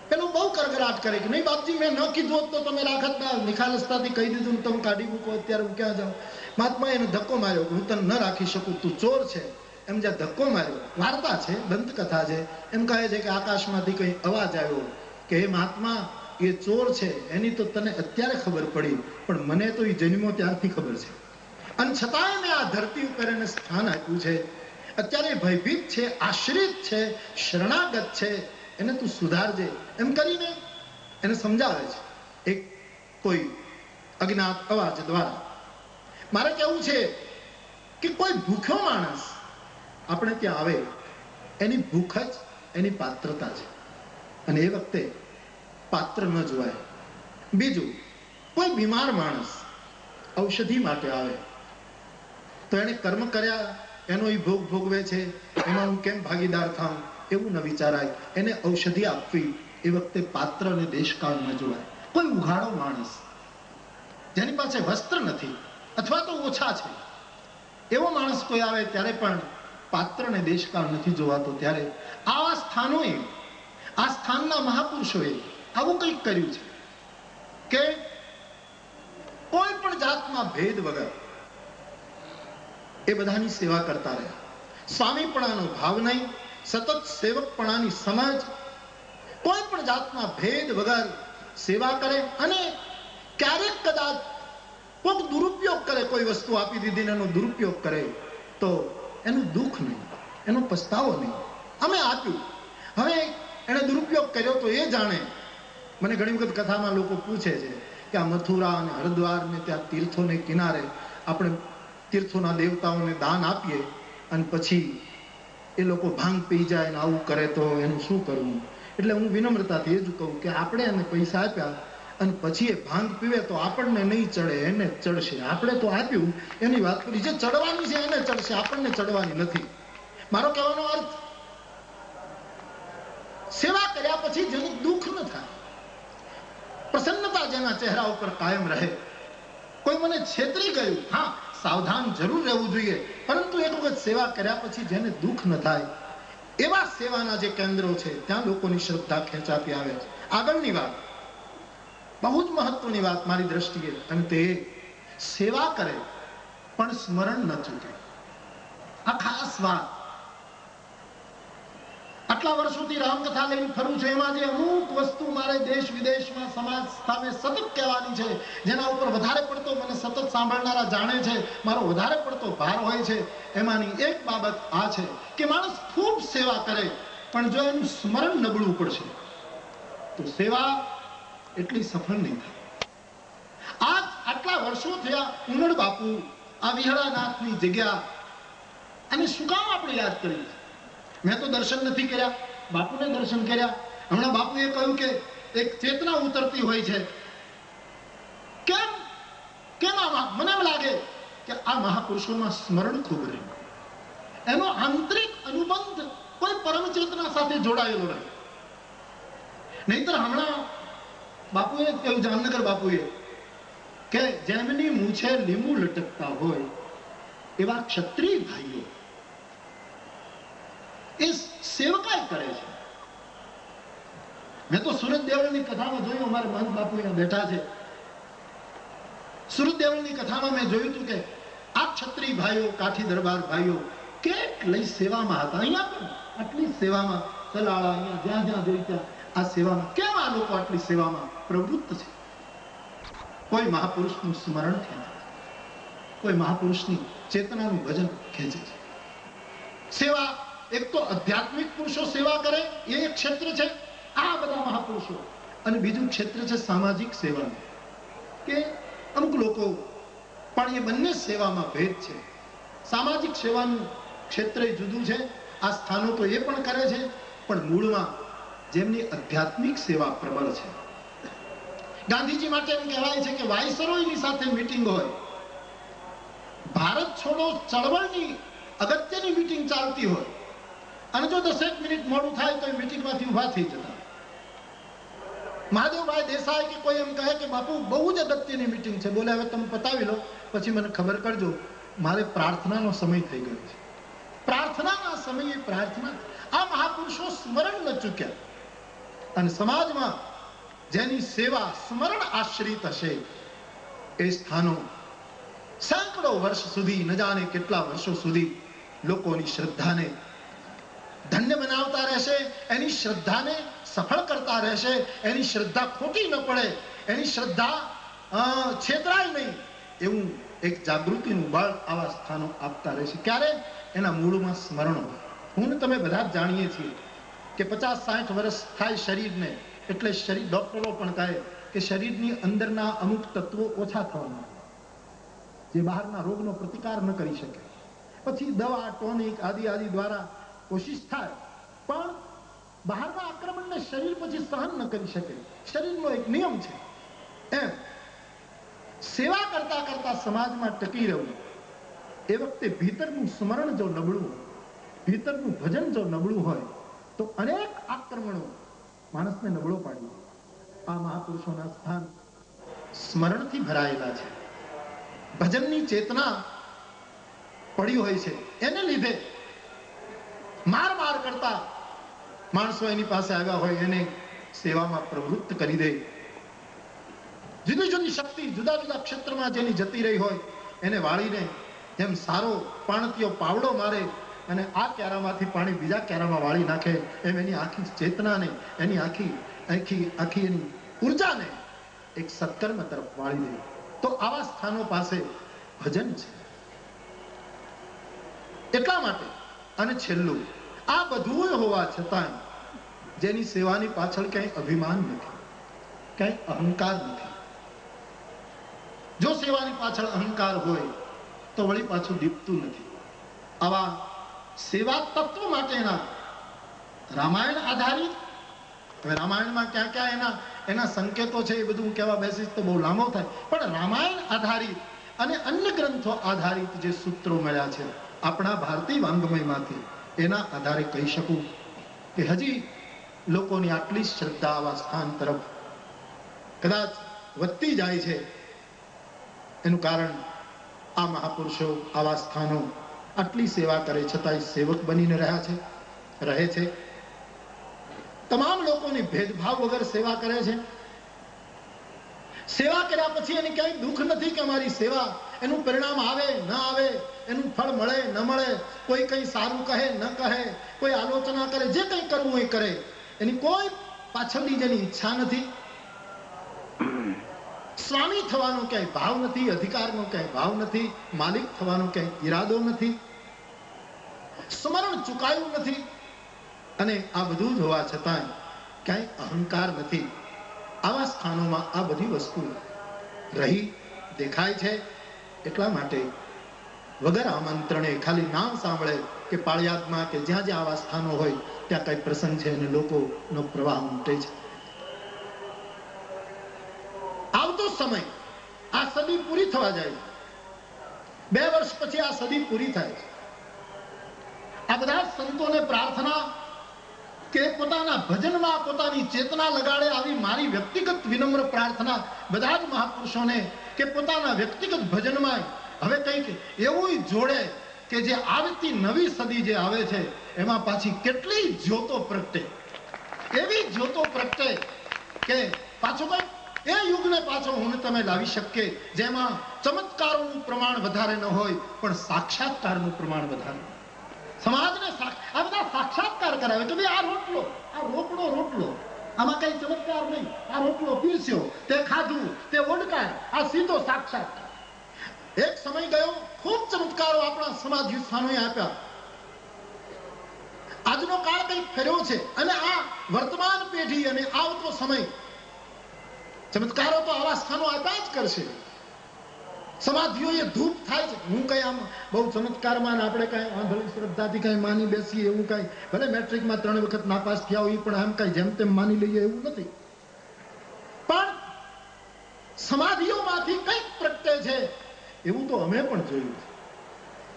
પેલું બહુ કરગરાટ કરે કે નહીં બાપજી મેં ન કીધું હોત તો તમે રાખત ના, નિખાલસતાથી કહી દીધું તમે કાઢી મૂકો, અત્યારે હું ક્યાં જાઉં? મહાત્માએ એને ધક્કો માર્યો કે હું તને ન રાખી શકું, તું ચોર છે. એમ જ્યાં ધક્કો માર્યો, વાર્તા છે, દંતકથા છે, એમ કહે છે કે આકાશમાંથી કઈ અવાજ આવ્યો કે હે મહાત્મા એ ચોર છે, એની તો તને અત્યારે ખબર પડી, પણ મને તો એ જન્મો ત્યારથી ખબર છે, અને છતાંય મેં આ ધરતી ઉપર એને સ્થાન આપ્યું છે. અત્યારે ભયભીત છે, આશ્રિત છે, શરણાગત છે, એને તું સુધારજે. એમ કરીને એને સમજાવે છે એક કોઈ અજ્ઞાત અવાજ દ્વારા. મારે કેવું છે કે કોઈ ભૂખ્યો માણસ આપણે ત્યાં આવે, એની ભૂખ જ એની પાત્રતા છે, અને એ વખતે પાત્ર ન જોવાય. બીજું કોઈ બીમાર માણસ ઔષધિ માટે આવે તો એને કર્મ કર્યા એનો એ ભોગ ભોગવે છે, એમાં હું કેમ ભાગીદાર થાઉં એવું ન વિચારાય. એને ઔષધિ આપવી એ વખતે પાત્ર અને દેશકાળ ન જોવાય. કોઈ ઉઘાડો માણસ જેની પાસે વસ્ત્ર નથી અથવા તો ઓછા છે એવો માણસ કોઈ આવે ત્યારે પણ પાત્ર અને દેશકાળ નથી જોવાતો. ત્યારે આવા સ્થાનોએ, આ સ્થાનના મહાપુરુષોએ આવું કંઈક કર્યું છે કે કોઈ પણ જાતના ભેદ વગર એ બધાની સેવા કરતા રહ્યા. સ્વામીપણાનો ભાવ નહીં, સતત સેવકપણાની સમજ, કોઈ પણ જાતના ભેદ વગર સેવા કરે. અને ક્યારેક કદાચ કોઈ દુરુપયોગ કરે, કોઈ વસ્તુ આપી દીધી એનો દુરુપયોગ કરે તો એનું દુઃખ નહીં, એનો પસ્તાવો નહીં. અમે આપ્યું, હવે એને દુરુપયોગ કર્યો તો એ જાણે. મને ઘણી વખત કથામાં લોકો પૂછે છે કે આ મથુરા અને હરિદ્વાર ને ત્યાં તીર્થોને કિનારે આપણે તીર્થોના દેવતાઓને દાન આપીએ અને પછી એ લોકો ભાંગ પી જાય ને આવું કરે તો એનું શું કરવું? એટલે હું વિનમ્રતાથી એ જ કહું કે આપણે એને પૈસા આપ્યા અને પછી એ ભાંગ પીવે તો આપણને નહીં ચડે, એને ચડશે. આપણે તો આપ્યું એની વાત કરી, જે ચડવાની છે એને ચડશે, આપણને ચડવાની નથી. મારો કહેવાનો અર્થ, સેવા કર્યા પછી જેનું દુઃખ ન થાય, પ્રસન્નતા જેના ચહેરા ઉપર કાયમ રહે. કોઈ મને છેતરી ગયું, હા સાવધાન જરૂર રહેવું જોઈએ, પરંતુ એક વખત સેવા કર્યા પછી જેને દુઃખ ન થાય એવા સેવાના જે કેન્દ્રો છે ત્યાં લોકોની શ્રદ્ધા ખેંચાતી આવે છે. આગળની વાત, બહુ જ મહત્વની વાત મારી દ્રષ્ટિએ, અને તે સેવા કરે પણ સ્મરણ ન ચૂકે. આ ખાસ વાત. આટલા વર્ષોથી રામકથા લઈને ફરું છું, એમાં જે અમુક વસ્તુ મારે દેશ વિદેશમાં સમાજ સામે સતત કહેવાની છે, જેના ઉપર વધારે પડતો મને સતત સાંભળનારા જાણે છે મારો વધારે પડતો ભાર હોય છે, એમાંની એક બાબત આ છે કે માણસ ખૂબ સેવા કરે પણ જો એનું સ્મરણ નબળું પડશે તો સેવા એટલી સફળ નહીં થાય. આજ આટલા વર્ષો થયા ઉનડ બાપુ આ વિહળાનાથની જગ્યા, અને શું કામ આપણે યાદ કરીએ? મેં તો દર્શન નથી કર્યા, બાપુને દર્શન કર્યા. હમણાં બાપુએ કહ્યું કે એક ચેતના ઉતરતી હોય છે. કેમ કેમ મને એમ લાગે કે આ મહાપુરુષોમાં સ્મરણ ખૂબ રહ્યું, એનો આંતરિક અનુબંધ કોઈ પરમ ચેતના સાથે જોડાયેલો રહે. નહીતર હમણાં બાપુએ કહ્યું, જામનગર બાપુએ, કે જેમની મૂછે લીંબુ લટકતા હોય એવા ક્ષત્રિય ભાઈઓ એ સેવકાઈ કરે છે. મેં તો સુરત દેવળની કથામાં જોયું, અમારે મહંત બાપુ અહીંયા બેઠા છે, સુરત દેવળની કથામાં મેં જોયું હતું કે આ ક્ષત્રિય ભાઈઓ, કાઠી દરબાર ભાઈઓ કેટલી સેવામાં હતા. અહીંયા પણ આટલી સેવામાં, તલાળા અહીંયા જ્યાં જ્યાં જોઈ ત્યાં આ સેવામાં. કેમ આ લોકો આટલી સેવામાં પ્રવૃત્ત છે? કોઈ મહાપુરુષનું સ્મરણ ખેંચે, કોઈ મહાપુરુષની ચેતનાનું ભજન ખેંચે છે. સેવા, એક તો આધ્યાત્મિક પુરુષો સેવા કરે એ એક ક્ષેત્ર છે, આ બધા મહાપુરુષો, અને બીજું ક્ષેત્ર છે સામાજિક સેવાનું, કે અમુક લોકો પણ એ બંને સેવામાં ભેદ છે. સામાજિક સેવાનું ક્ષેત્ર જુદું છે, આ સ્થાનો તો એ પણ કરે છે, પણ મૂળમાં જેમની આધ્યાત્મિક સેવા પ્રબળ છે. ગાંધીજી માટે એમ કહેવાય છે કે વાઇસરોયની સાથે મીટિંગ હોય, ભારત છોડો ચળવળની અગત્યની મીટિંગ ચાલતી હોય, અને જો 10 મિનિટ મોડું થાય તો એ મીટિંગમાંથી ઉભા થઈ જતા. મહાદેવભાઈ દેસાઈ કે કોઈ એમ કહે કે બાપુ બહુ જ અગત્યની મીટિંગ છે, બોલે હવે તમે પતાવી લો, પછી મને ખબર કરજો, મારે પ્રાર્થનાનો સમય થઈ ગયો છે. પ્રાર્થનાના સમયે પ્રાર્થના. આ મહાપુરુષો સ્મરણ ન ચૂક્યા, અને સમાજમાં જેની સેવા સ્મરણ આશ્રિત હશે એ સ્થાનો સેંકડો વર્ષ સુધી, ન જાણે કેટલા વર્ષો સુધી લોકોની શ્રદ્ધાને ધન્ય બનાવતા રહેશે, એની શ્રદ્ધાને સફળ કરતા રહેશે, એની શ્રદ્ધા ખોટી ન પડે, એની શ્રદ્ધા છેતરાય નહીં, એવું એક જાગૃતિનું બળ આવા સ્થાનો આપતા રહેશે. ક્યારે? એના મૂળમાં સ્મરણ હોય. હું ને તમે બધા જ જાણીએ છીએ કે 50-60 વર્ષ થાય શરીરને એટલે શરીર, ડોક્ટરો પણ કહે કે શરીરની અંદરના અમુક તત્વો ઓછા થવાના, જે બહારના રોગનો પ્રતિકાર ન કરી શકે. પછી દવા, ટોનિક આદિ દ્વારા કોશિશ થાય, પણ બહારના આક્રમણને શરીર પછી સહન ન કરી શકે. શરીરનો એક નિયમ છે. એમ સેવા કરતા કરતા સમાજમાં ટકી રહેવું, એ વખતે ભીતરનું સ્મરણ જો નબળું હોય, ભીતરનું ભજન જો નબળું હોય, તો અનેક આક્રમણો માણસને નબળો પાડી. આ મહાપુરુષોના સ્થાન સ્મરણથી ભરાયેલા છે. ભજનની ચેતના પડી હોય છે, એને લીધે માર માર કરતા માણસો એની પાસે આવ્યા હોય એને સેવામાં પ્રવૃત્ત કરી દે. જુદી જુદી શક્તિ જુદા જુદા ક્ષેત્રમાં જેની જતી રહી હોય એને વાળીને જેમ સારો પાણતીયો પાવડો મારે અને આ ક્યારામાંથી પાણી બીજા ક્યારામાં વાળી નાખે, એમ એની આખી ચેતનાને, એની આખી એની ઉર્જાને એક સત્કર્મ તરફ વાળી દે. તો આવા સ્થાનો પાસે ભજન છે. એટલા માટે અને છેલ્લું, આ બધું હોવા છતાં જેની સેવાની પાછળ ક્યાંય અભિમાન નથી, ક્યાંય અહંકાર નથી. જો સેવાની પાછળ અહંકાર હોય તો વળી પાછું દીપતું નથી. આવા સેવા તત્વ માટેના રામાયણ આધારિત, હવે રામાયણમાં ક્યાં ક્યાં એના સંકેતો છે એ બધું કહેવા બેસીશ તો બહુ લાંબો થાય, પણ રામાયણ આધારિત અને અન્ય ગ્રંથો આધારિત જે સૂત્રો મળ્યા છે આપણા ભારતીય વાંગ્મયમાંથી, એના આધારે કહી શકું કે હજી લોકોની આટલી શ્રદ્ધા આવા સ્થાન તરફ કદાચ વધતી જાય છે. એનું કારણ આ મહાપુરુષો આવા સ્થાનો આટલી સેવા કરે છતાંય સેવક બનીને રહ્યા છે, રહે છે. તમામ લોકોની ભેદભાવ વગર સેવા કરે છે. સેવા કર્યા પછી એને ક્યાંય દુઃખ નથી કે અમારી સેવા એનું પરિણામ આવે ન આવે, એનું ફળ મળે ન મળે, કોઈ કઈ સારું કહે ન કહે, કોઈ આલોચના કરે, જે કઈ કરવું એ કરે, એની કોઈ પાછળની જેની ઈચ્છા નથી. સ્વામી થવાનો ક્યાંય ભાવ નથી, અધિકારનો ક્યાંય ભાવ નથી, માલિક થવાનો ક્યાંય ઈરાદો નથી, સ્મરણ ચુકાયું નથી. અને આ બધું જ હોવા છતાં ક્યાંય અહંકાર નથી. આવા સ્થાનોમાં આ બધી વસ્તુ રહી દેખાય છે. એટલા માટે વગર આમંત્રણે ખાલી નામ સાંભળે કે પાળિયાદમાં કે જ્યાં જ્યાં આવા સ્થાનો હોય ત્યાં કઈ પ્રસંગ છે અને લોકોનો પ્રવાહ ઉમટે છે. આવતો સમય, આ સદી પૂરી થવા જાય, 2 વર્ષ પછી આ સદી પૂરી થાય છે. આ બધા સંતોને પ્રાર્થના કે પોતાના ભજનમાં પોતાની ચેતના લગાડે, આવી મારી વ્યક્તિગત વિનમ્ર પ્રાર્થના બધા જ મહાપુરુષોને કે પોતાના વ્યક્તિગત ભજનમાં હવે કંઈક એવું જોડે કે જે આવતી નવી સદી જે આવે છે એમાં પાછી કેટલી જ્યોતો પ્રગટે, એવી જ્યોતો પ્રગટે કે પાછો કંઈક એ યુગને પાછો હું તમે લાવી શકીએ જેમાં ચમત્કારોનું પ્રમાણ વધારે ન હોય પણ સાક્ષાત્કારનું પ્રમાણ વધારે. સમાજને આ બધા સાક્ષાત્કાર કરાવે કે ભાઈ આ રોટલો, આ રોટલો, આમાં કઈ ચમત્કાર નહીં, આ રોટલો પીરસ્યો, તે ખાધું, તે ઓડકાર, આ સીધો સાક્ષાત્કાર. એક સમય ગયો ખૂબ ચમત્કારો આપણા સમાધિ સ્થાનોએ આપ્યા. આજનો કાળ કઈ ફેર્યો છે અને આ વર્તમાન પેઢી અને આવતો સમય ચમત્કારો તો આવા સ્થાનો આપ્યા જ કરશે. સમાધિઓ એ ધૂપ થાય છે. હું કઈ આમ બહુ ચમત્કારમાં આપણે કઈ આંધળી શ્રદ્ધાથી કઈ માની બેસીએ એવું કઈ, ભલે મેટ્રિકમાં 3 વખત નાપાસ થયા હોય પણ આમ કઈ જેમ તેમ માની લઈએ એવું નથી. પણ સમાધિઓમાંથી કંઈક પ્રગટે છે એવું તો અમે પણ જોયું છે,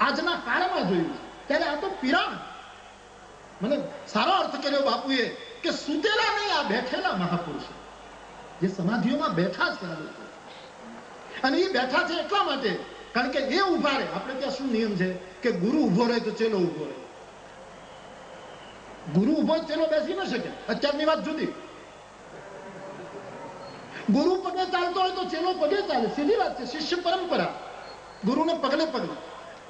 આજના કાળમાં જોયું છે. ત્યારે આ તો પિરાણ, મને સારો અર્થ કર્યો બાપુએ કે સુતેલા નહીં, આ બેઠેલા મહાપુરુષો જે સમાધિઓમાં બેઠા છે આ લોકો. અને એ બેઠા છે એટલા માટે કારણ કે એ ઉભા રહે. આપણે ત્યાં શું નિયમ છે કે ગુરુ ઉભો રહે તો ચેલો ઉભો રહે. ગુરુ ઉભો ચેલો બેસી ન શકે. અત્યારની વાત જુદી. ગુરુ પગે ચાલતો હોય તો ચેલો પગે ચાલે, સીધી વાત છે. શિષ્ય પરંપરા, ગુરુને પગલે પગલે.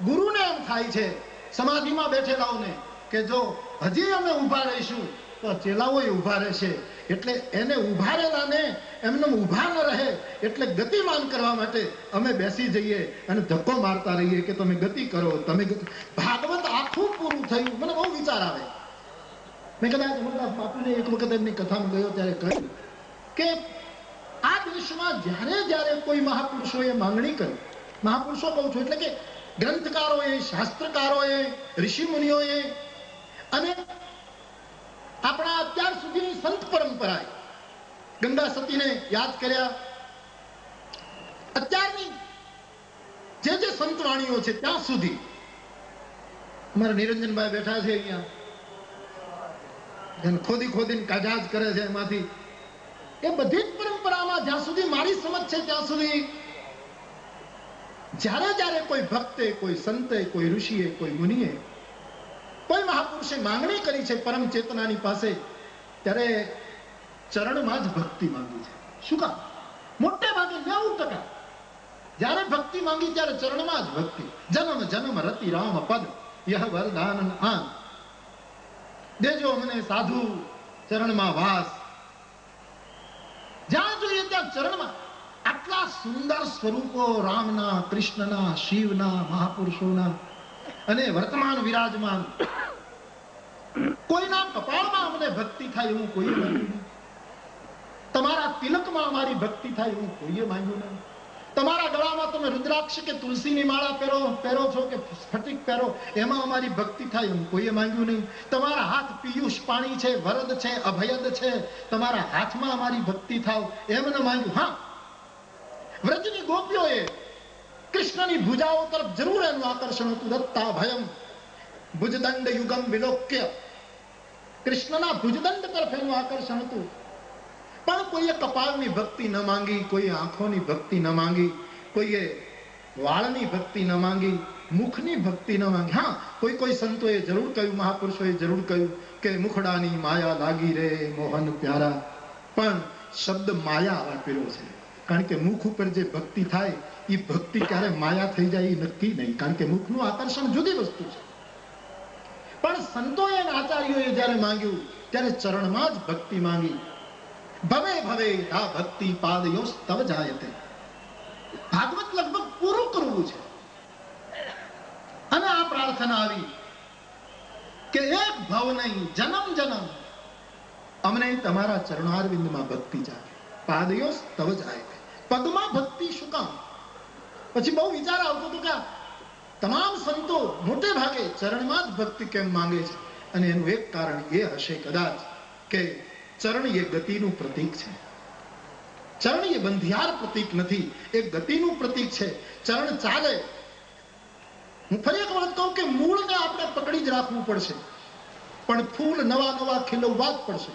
ગુરુને એમ થાય છે સમાધિમાં બેઠેલાઓને કે જો હજી અમે ઉભા રહીશું તો ચેલાઓ ઉભા રહેશે. એટલે એને ઉભા રહેલાને એમને ઉભા ન રહે એટલે ગતિમાન કરવા માટે અમે બેસી જઈએ અને ધક્કો મારતા રહીએ કે તમે ગતિ કરો, તમે ભાગવત આખું પૂરું થયું. મને બહુ વિચાર આવે. મેં કદાચ અમરદાસ બાપુને એક વખત એમની કથામાં ગયો ત્યારે કહ્યું કે આ દેશમાં જ્યારે કોઈ મહાપુરુષોએ માંગણી કરી, મહાપુરુષો કહું છું એટલે કે ગ્રંથકારોએ, શાસ્ત્રકારોએ, ઋષિમુનિઓએ અને આપણા અત્યાર સુધીની સંત પરંપરાએ ગંગા સતીને યાદ કર્યા, અત્યારની જે સંતવાણીઓ છે ત્યાં સુધી અમારા નિરંજનભાઈ બેઠા છે અહીંયા, ખોદીને કાઢા જ કરે છે એમાંથી. એ બધી જ પરંપરામાં જ્યાં સુધી મારી સમજ છે ત્યાં સુધી જ્યારે કોઈ ભક્તે, કોઈ સંતે, કોઈ ઋષિએ, કોઈ મુનિએ, કોઈ મહાપુરુષે માંગણી કરી છે પરમ ચેતનાની પાસે, ત્યારે ચરણમાં જ ભક્તિ માંગી છે. શું કામ? મોટે ભાગે 90% જ્યારે ભક્તિ માંગી ત્યારે ચરણમાં જ ભક્તિ. જન્મ જન્મ રતિ રામ પદ યહ વરદાન આન, દેજો મને સાધુ ચરણમાં વાસ. જ્યાં જોઈએ ત્યાં ચરણમાં. આટલા સુંદર સ્વરૂપો રામના, કૃષ્ણના, શિવના, મહાપુરુષોના અને વર્તમાન વિરાજમાન. કોઈના કપાળમાં અમને ભક્તિ થાય એવું કોઈએ માંગ્યું નહીં. તમારા તિલકમાં અમારી ભક્તિ થાય એવું કોઈએ માંગ્યું નહીં. તમારા ગળામાં તમે રુદ્રાક્ષ કે તુલસીની માળા પહેરો છો કે સ્ફટિક પહેરો, એમાં અમારી ભક્તિ થાય એવું કોઈએ માંગ્યું નહીં. તમારા હાથ પિયુષ પાણી છે, વરદ છે, અભયદ છે, તમારા હાથમાં અમારી ભક્તિ થાવ એમ ન માંગ્યું. હા, વ્રજની ગોપીઓએ કૃષ્ણની ભુજાઓ તરફ જરૂર એનું આકર્ષણ હતું. દત્તા ભયમ ભુજદંડ યુગમ વિલોક્ય, કૃષ્ણના ભુજદંડ તરફ એનું આકર્ષણ હતું. પણ કોઈએ કપાળની ભક્તિ ન માંગી, કોઈએ આંખોની ભક્તિ ન માંગી, કોઈએ વાળની ભક્તિ ન માંગી, મુખની ભક્તિ ન માંગી. હા, કોઈ સંતોએ જરૂર કહ્યું, મહાપુરુષોએ જરૂર કહ્યું કે મુખડાની માયા લાગી રે મોહન પ્યારા, પણ શબ્દ માયા આપેલો છે. કારણ કે મુખ ઉપર જે ભક્તિ થાય એ ભક્તિ ક્યારે માયા થઈ જાય એ નક્કી નહીં. કારણ કે મુખનું આકર્ષણ જુદી વસ્તુ છે. પણ સંતોએ અને આચાર્યોએ જયારે માંગ્યું ત્યારે ચરણમાં જ ભક્તિ માંગી. ભવે ભવે આ ભક્તિ પાદયો તવ જાયતે. ભાગવત લગભગ પૂરું કરવું છે અને આ પ્રાર્થના આવી કે એક ભવ નહીં, જન્મ જન્મ અમને તમારા ચરણારવિંદમાં ભક્તિ જાગે. પાદયો તવ જાયતે. પદમાં ભક્તિ શું કામ? પછી બહુ વિચાર આવતો હતો કે તમામ સંતો મોટે ભાગે ચરણમાં જ ભક્તિ કેમ માંગે છે? અને એનું એક કારણ એ હશે કદાચ કે ચરણ એ ગતિનું પ્રતીક છે. ચરણ એ બંધિયાર પ્રતીક નથી, એ ગતિનું પ્રતીક છે. ચરણ ચાલે. હું ફરી એક વખત કહું કે મૂળને આપણે પકડી જ રાખવું પડશે, પણ ફૂલ નવા નવા ખીલવવા જ પડશે.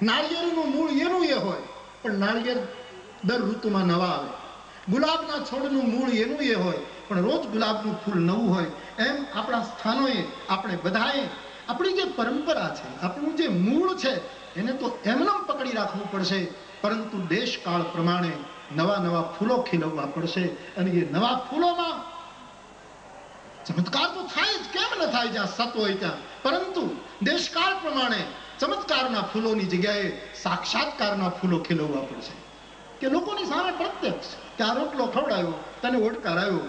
નાળિયેરનું મૂળ એનું એ હોય, પણ નાળિયેર દર ઋતુમાં નવા આવે. ગુલાબના છોડનું મૂળ એનું એ હોય, પણ રોજ ગુલાબનું ફૂલ નવું હોય. એમ આપણા સ્થાનોએ આપણે બધાએ આપણી જે પરંપરા છે, આપણું જે મૂળ છે, એને તો એમનેમ પકડી રાખવું પડશે, પરંતુ દેશકાળ પ્રમાણે નવા નવા ફૂલો ખીલવવા પડશે. અને એ નવા ફૂલોમાં ચમત્કાર તો થાય જ, કેમ ન થાય જ્યાં સત હોય ત્યાં. પરંતુ દેશકાળ પ્રમાણે ચમત્કારના ફૂલોની જગ્યાએ સાક્ષાત્કારના ફૂલો ખીલવવા પડશે. કે લોકોની સામે પ્રત્યક્ષ કે આ રોટલો ખવડાવ્યો, તને ઓડકાર આવ્યો,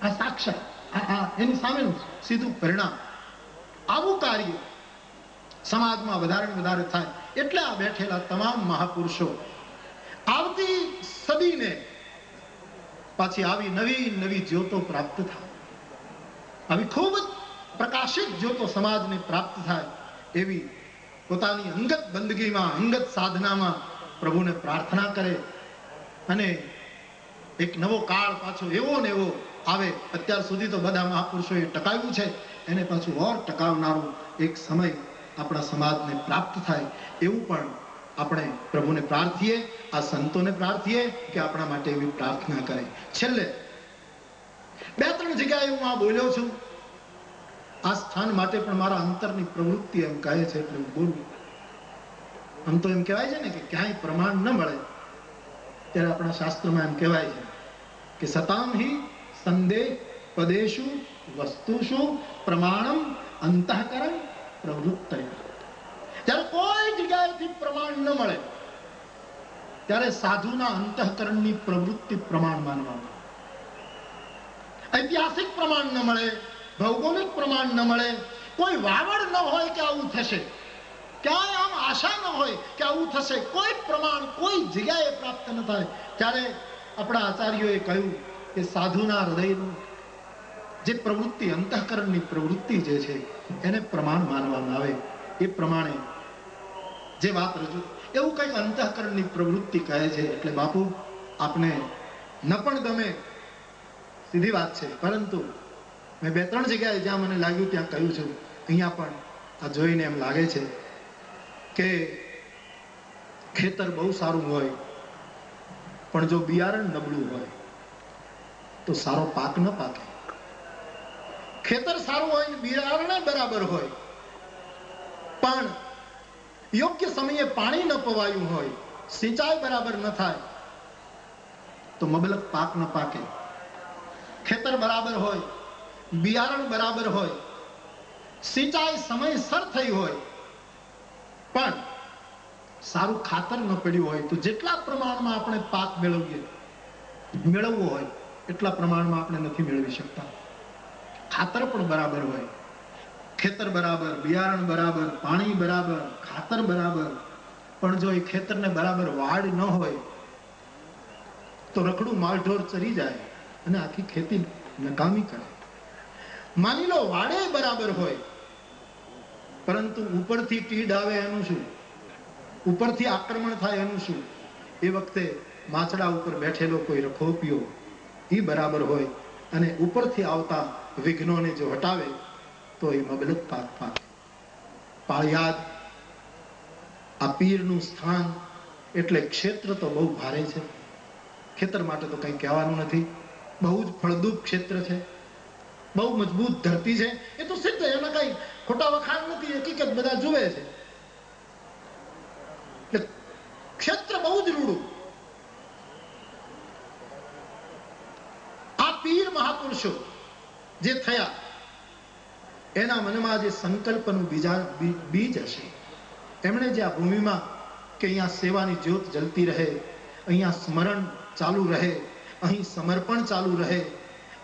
આ સાક્ષાત, એની સામેનું સીધું પરિણામ. આવું કાર્ય સમાજમાં વધારે વધારે થાય. એટલે આ બેઠેલા તમામ મહાપુરુષો આવતી સદીને પાછી આવી નવી નવી જ્યોતો પ્રાપ્ત થાય, આવી ખૂબ જ પ્રકાશિત જ્યોતો સમાજને પ્રાપ્ત થાય, એવી પોતાની અંગત બંદગીમાં, અંગત સાધનામાં પ્રભુને પ્રાર્થના કરે. અને એક નવો કાળ પાછો એવો ને એવો આવે. અત્યાર સુધી તો બધા મહાપુરુષોએ ટકાવ્યું છે, એને પાછું ઓર ટકાવનારો એક સમય આપણા સમાજને પ્રાપ્ત થાય, એવું પણ આપણે પ્રભુને પ્રાર્થીએ, આ સંતોને પ્રાર્થીએ કે આપણા માટે એવી પ્રાર્થના કરે. છેલ્લે 2-3 જગ્યાએ હું આ બોલ્યો છું. આ સ્થાન માટે પણ મારા અંતરની પ્રવૃત્તિ એમ કહે છે એટલે હું બોલું. આમ તો એમ કહેવાય છે ને કે ક્યાંય પ્રમાણ ન મળે ત્યારે આપણા શાસ્ત્રમાં એમ કહેવાય છે કે સતામ હિ સંદેહ પદેશુ વસ્તુષુ પ્રમાણમ અંતઃકરણ પ્રવૃત્તય. જ્યારે કોઈ જગ્યાએથી પ્રમાણ ન મળે ત્યારે સાધુના અંતઃકરણની પ્રવૃત્તિ પ્રમાણ માનવામાં. ઐતિહાસિક પ્રમાણ ન મળે, ભૌગોલિક પ્રમાણ ન મળે, કોઈ વાવડ ન હોય કે આવું થશે, ક્યાંય આમ આશા ન હોય કે આવું થશે, કોઈ પ્રમાણ કોઈ જગ્યાએ પ્રાપ્ત ન થાય, ત્યારે આપણા આચાર્યોએ કહ્યું કે સાધુના હૃદયનું જે પ્રવૃત્તિ, અંતઃકરણની પ્રવૃત્તિ જે છે એને પ્રમાણ માનવામાં આવે. એ પ્રમાણે જે વાત રજૂ, એવું કંઈક અંતઃકરણની પ્રવૃત્તિ કહે છે. એટલે બાપુ, આપને ન પણ ગમે, સીધી વાત છે. પરંતુ મેં 2-3 જગ્યાએ જ્યાં મને લાગ્યું ત્યાં કહ્યું છું. અહીંયા પણ આ જોઈને એમ લાગે છે કે ખેતર બહુ સારું હોય પણ જો બિયારણ નબળું હોય તો સારો પાક ન પાકે. ખેતર સારું હોય ને બિયારણ બરાબર હોય પણ યોગ્ય સમયે પાણી ન પવાયું હોય, સિંચાઈ બરાબર ન થાય તો મબલક પાક ન પાકે. ખેતર બરાબર હોય, બિયારણ બરાબર હોય, સિંચાઈ સમયસર થઈ હોય પણ સારું ખાતર ન પડ્યું હોય તો જેટલા પ્રમાણમાં આપણે પાક મેળવવો હોય એટલા પ્રમાણમાં આપણે નથી મેળવી શકતા. ખાતર પણ બરાબર હોય, ખેતર બરાબર, બિયારણ બરાબર, પાણી બરાબર, ખાતર બરાબર, પણ જો એ ખેતરને બરાબર વાડ ન હોય તો રખડું માલઢોર ચરી જાય અને આખી ખેતી નકામી કરે. માની લો વાડે બરાબર હોય પરંતુ ઉપરથી તીડ આવે એનું શું, ઉપરથી આક્રમણ થાય એનું શું? એ વખતે માછડા ઉપર બેઠેલો કોઈ રખોપિયો એ બરાબર હોય અને ઉપરથી આવતા વિઘ્નોને જો હટાવે તો એ મબલક પાક પાકે. પાળિયાદ આ પીરનું સ્થાન એટલે ક્ષેત્ર તો બહુ ભારે છે. ખેતર માટે તો કંઈ કહેવાનું નથી. બહુ જ ફળદ્રુપ ક્ષેત્ર છે, બહુ મજબૂત ધરતી છે. એ તો સિદ્ધ, એમાં કઈ ખોટા વખાણ નથી, હકીકત બધા જુએ છે. ક્ષેત્ર બહુ જ રૂડું. આ પીર મહાપુરુષો જે થયા એના મનમાં જે સંકલ્પનું બીજ હશે, એમણે જે આ ભૂમિમાં કે અહીંયા સેવાની જ્યોત જલતી રહે, અહીંયા સ્મરણ ચાલુ રહે, અહીં સમર્પણ ચાલુ રહે,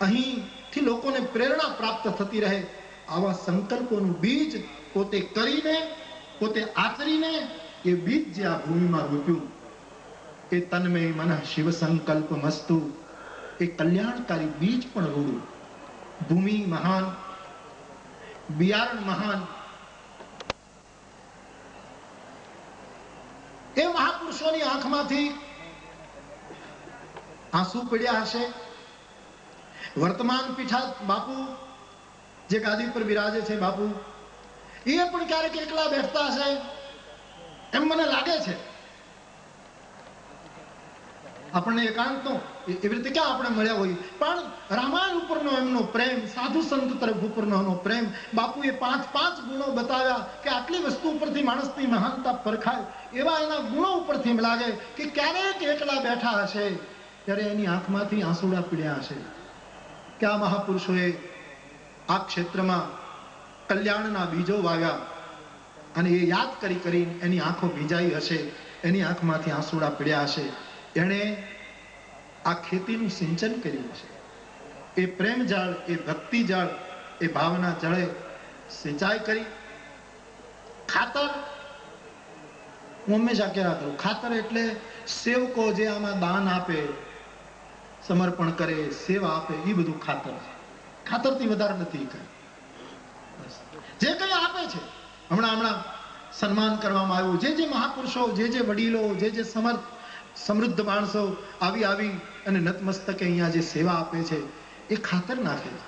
અહીંથી લોકોને પ્રેરણા પ્રાપ્ત થતી રહે, આવા સંકલ્પોનું બીજ પોતે કરીને, પોતે આચરીને એ બીજ જે આ ભૂમિમાં રોપ્યું એ તન્મય મનઃ શિવ સંકલ્પ મસ્તુ, એ કલ્યાણકારી બીજ પણ રૂડું. ભૂમિ મહાન, બિયારણ મહાન. એ મહાપુરુષોની આંખમાંથી આંસુ પડ્યા હશે. વર્તમાન પીઠા બાપુ જે ગાદી પર બિરાજે છે, બાપુ એ પણ ક્યારેક એકલા બેઠતા હશે એમ મને લાગે છે. આપણને એકાંતનો એવી રીતે ક્યાં આપણે મળ્યા હોય, પણ રામાયણ ઉપરનો એમનો પ્રેમ, સાધુ સંત તરફ ઉપરનો પ્રેમ, બાપુએ 5 ગુણો બતાવ્યા કે આટલી વસ્તુ ઉપરથી માણસની મહાનતા પરખાય, એવા એના ગુણો ઉપરથી એમ લાગે કે ક્યારેક એકલા બેઠા હશે ત્યારે એની આંખમાંથી આંસુડા પીડ્યા હશે કે આ મહાપુરુષોએ આ ક્ષેત્રમાં કલ્યાણના બીજો વાવ્યા અને એ યાદ કરી એની આંખો ભીંજાઈ હશે, એની આંખમાંથી આંસુડા પીડ્યા હશે. એણે આ ખેતીનું સિંચન કર્યું છે. એ પ્રેમ જળ, એ ભક્તિ જળ, એ ભાવના જળે સિંચાઈ કરી. ખાતર હું હંમેશા કહેવા કરું, ખાતર એટલે સેવકો જે આમાં દાન આપે, સમર્પણ કરે, સેવા આપે, એ બધું ખાતર છે. ખાતરથી વધારે નથી કઈ. જે કઈ આપે છે, હમણાં સન્માન કરવામાં આવ્યું, જે મહાપુરુષો, જે વડીલો, જે સમૃદ્ધ માણસો આવી અને નતમસ્તકે અહીંયા જે સેવા આપે છે એ ખાતર નાખે છે.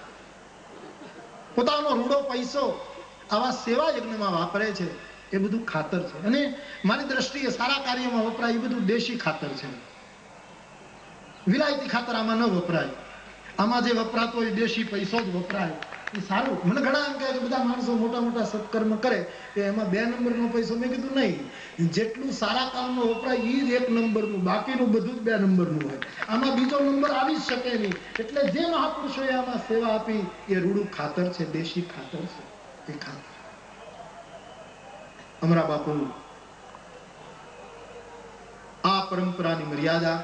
પોતાનો રૂડો પૈસો આવા સેવા યજ્ઞમાં વાપરે છે, એ બધું ખાતર છે. અને મારી દ્રષ્ટિએ સારા કાર્યમાં વપરાય એ બધું દેશી ખાતર છે. વિલાયતી ખાતર આમાં ન વપરાય. આમાં જે વપરાતો હોય દેશી પૈસો જ વપરાય, એ સારું. મને ઘણા એમ કહે કે બધા માણસો મોટા સત્કર્મ કરે કે એમાં 2 નંબરનો પૈસો. મેં કીધું નહીં, જેટલું સારા કામમાં વપરાય એ જ 1 નંબરનું, બાકીનું બધું જ 2 નંબરનું હોય. આમાં બીજો નંબર આવી શકે નહીં. એટલે જે મહાપુરુષોએ આમાં સેવા આપી એ રૂડું ખાતર છે, દેશી ખાતર છે. એ ખાતર અમરા બાપુ આ પરંપરાની મર્યાદા,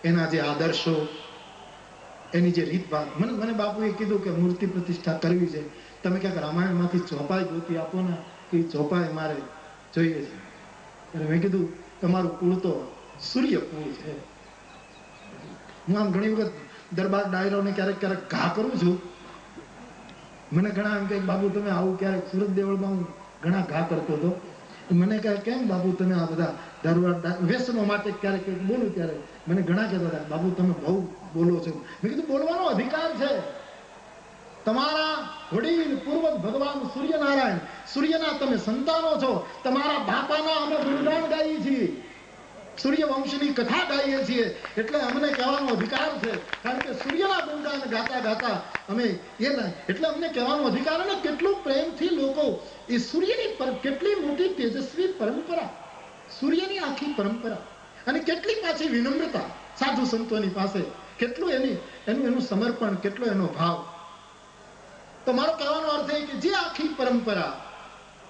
એના જે આદર્શો, એની જે રીતભાત, મને બાપુએ કીધું કે મૂર્તિ પ્રતિષ્ઠા કરવી છે, તમે ક્યાંક રામાયણમાંથી ચોપાઈ ગોતી આપો ને, કે ચોપાઈ મારે જોઈએ છે. એટલે મેં કીધું તમારું કુળ તો સૂર્ય કુળ છે. હું આમ ઘણી વખત દરબાર ડાયરોને ક્યારેક ઘા કરું છું. મને ઘણા એમ કહે બાપુ તમે આવું ક્યારેક સુરત દેવળમાં હું ઘણા ઘા કરતો હતો. મને કહે કેમ બાપુ તમે આ બધા વ્યસનો માટે ક્યારેક બોલું ત્યારે મને ઘણા કહેતા હતા, બાબુ તમે બહુ બોલો છો. મેં કીધું બોલવાનો અધિકાર છે. તમારા વડીલ પૂર્વજ ભગવાન સૂર્યનારાયણ, સૂર્યના તમે સંતાનો છો. તમારા બાપાના અમે ગુણગાન ગાઈએ છીએ, સૂર્યવંશની કથા ગાઈએ છીએ, એટલે અમને કહેવાનો અધિકાર છે. કારણ કે સૂર્યના ગુણગાન ગાતા ગાતા અમે એટલે અમને કહેવાનો અધિકાર. અને કેટલું પ્રેમથી લોકો એ સૂર્યની કેટલી મોટી તેજસ્વી પરંપરા, સૂર્યની આખી પરંપરા, અને કેટલી પાછી વિનમ્રતા સાધુ સંતોની પાસે, કેટલું એનું સમર્પણ, કેટલો એનો ભાવ. તો મારો કહેવાનો અર્થ એ કે જે આખી પરંપરા,